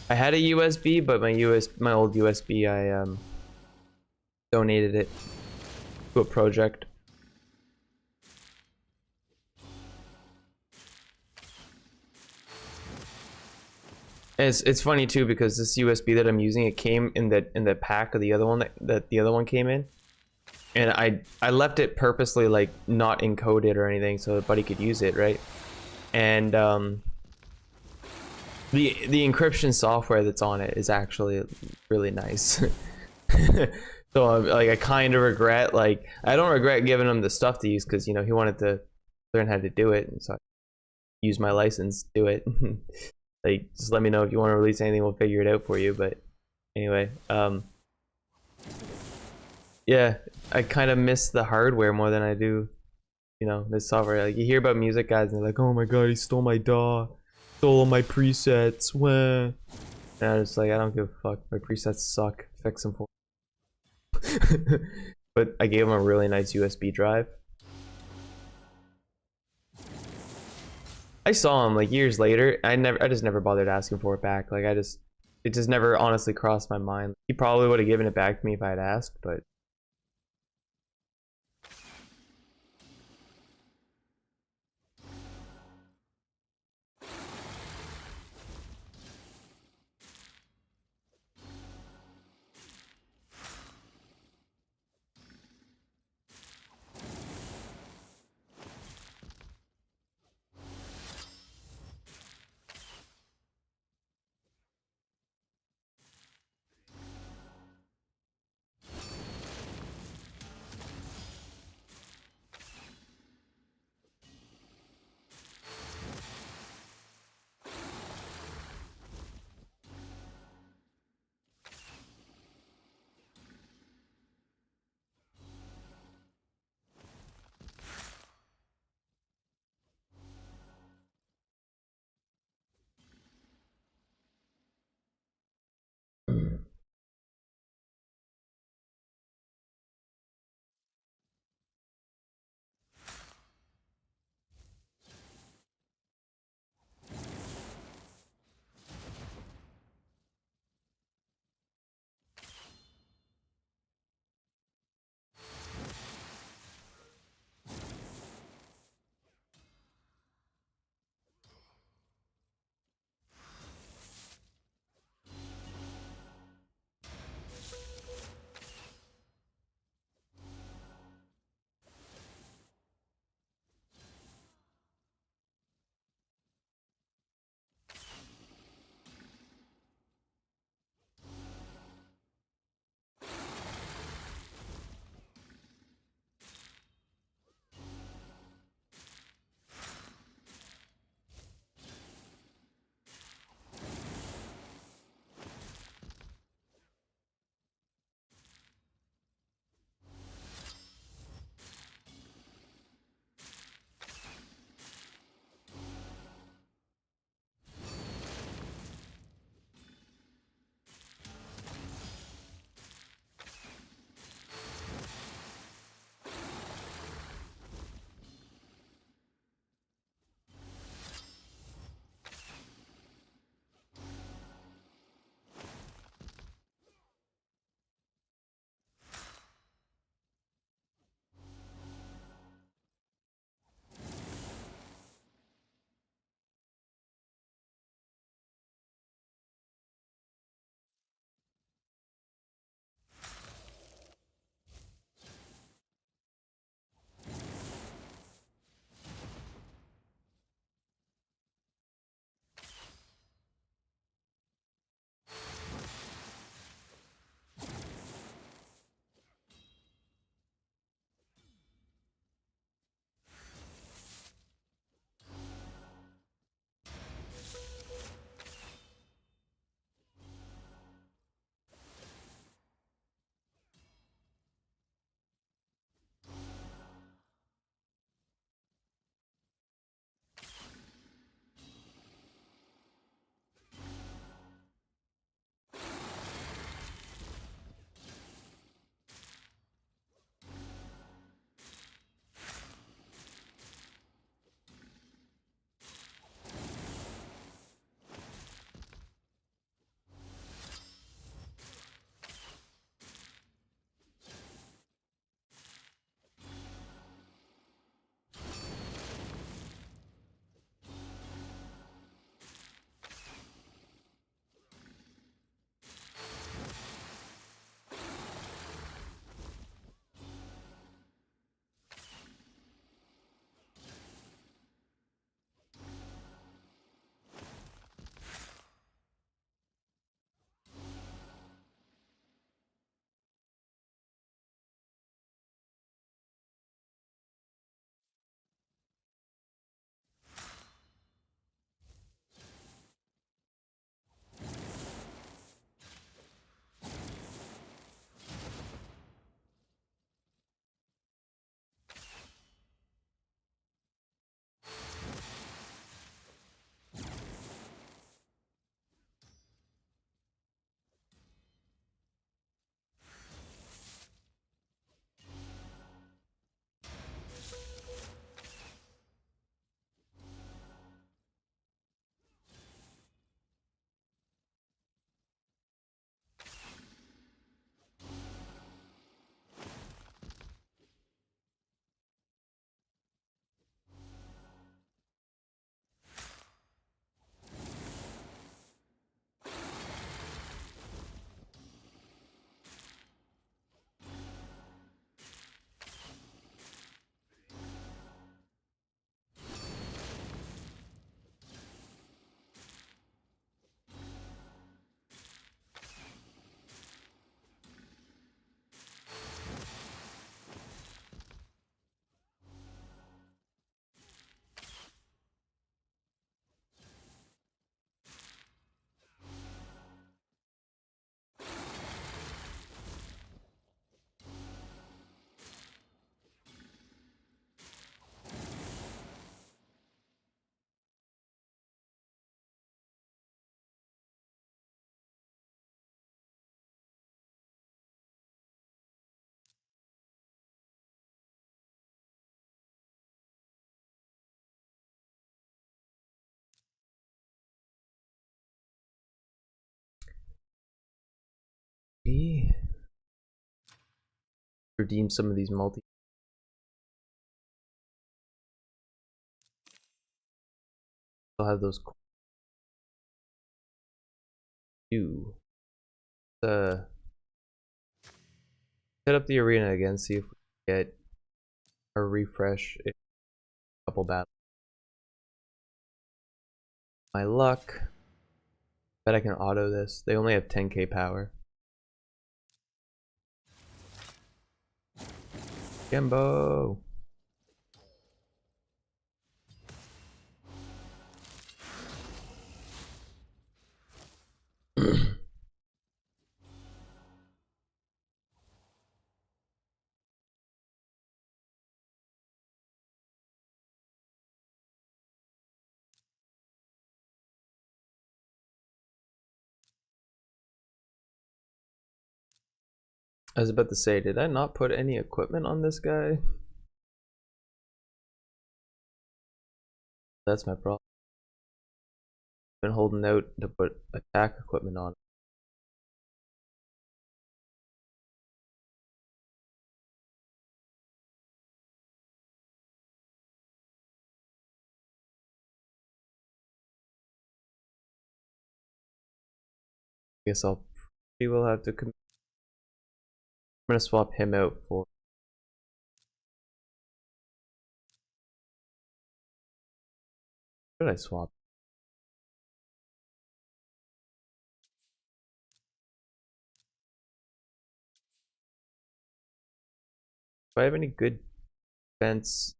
S1: I had a USB, but my old USB, I donated it to a project. It's funny too because this USB that I'm using, it came in the pack of the other one that the other one came in, and I left it purposely like not encoded or anything so that buddy could use it, right? And the encryption software that's on it is actually really nice. So like I kind of regret, like I don't regret giving him the stuff to use because, you know, he wanted to learn how to do it, and so I use my license, do it. Like, just let me know if you want to release anything, we'll figure it out for you. But anyway, yeah, I kind of miss the hardware more than I do, you know, the software. Like, you hear about music guys and they're like, oh my god, he stole my DAW, stole all my presets, wah. And I'm just like, I don't give a fuck, my presets suck, fix them for me. But I gave him a really nice USB drive. I saw him like years later. I just never bothered asking for it back. Like it just never honestly crossed my mind. He probably would have given it back to me if I had asked, but Alrighty. Redeem some of these multi. I'll have those. Do. Set up the arena again. See if we can get a refresh. In a couple battles. My luck. Bet I can auto this. They only have 10k power. Gembo. I was about to say, did I not put any equipment on this guy? That's my problem. Been holding out to put attack equipment on. I guess we will have to. I'm gonna swap him out for. What did I swap? Do I have any good defense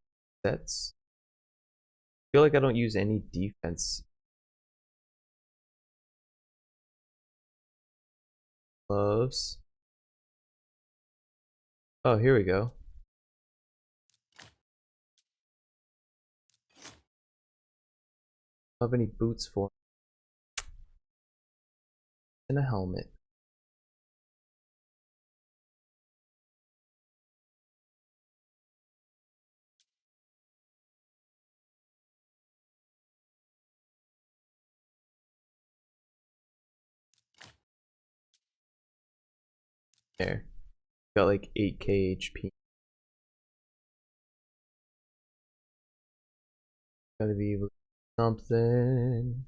S1: sets? I feel like I don't use any defense. Gloves. Oh, here we go. Don't have any boots for. And a helmet. There. Got like 8k HP. Gotta be able to do something.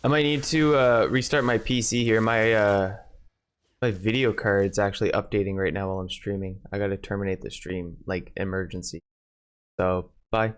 S1: I might need to restart my PC here. My video card's actually updating right now while I'm streaming. I gotta terminate the stream, like emergency. So, bye.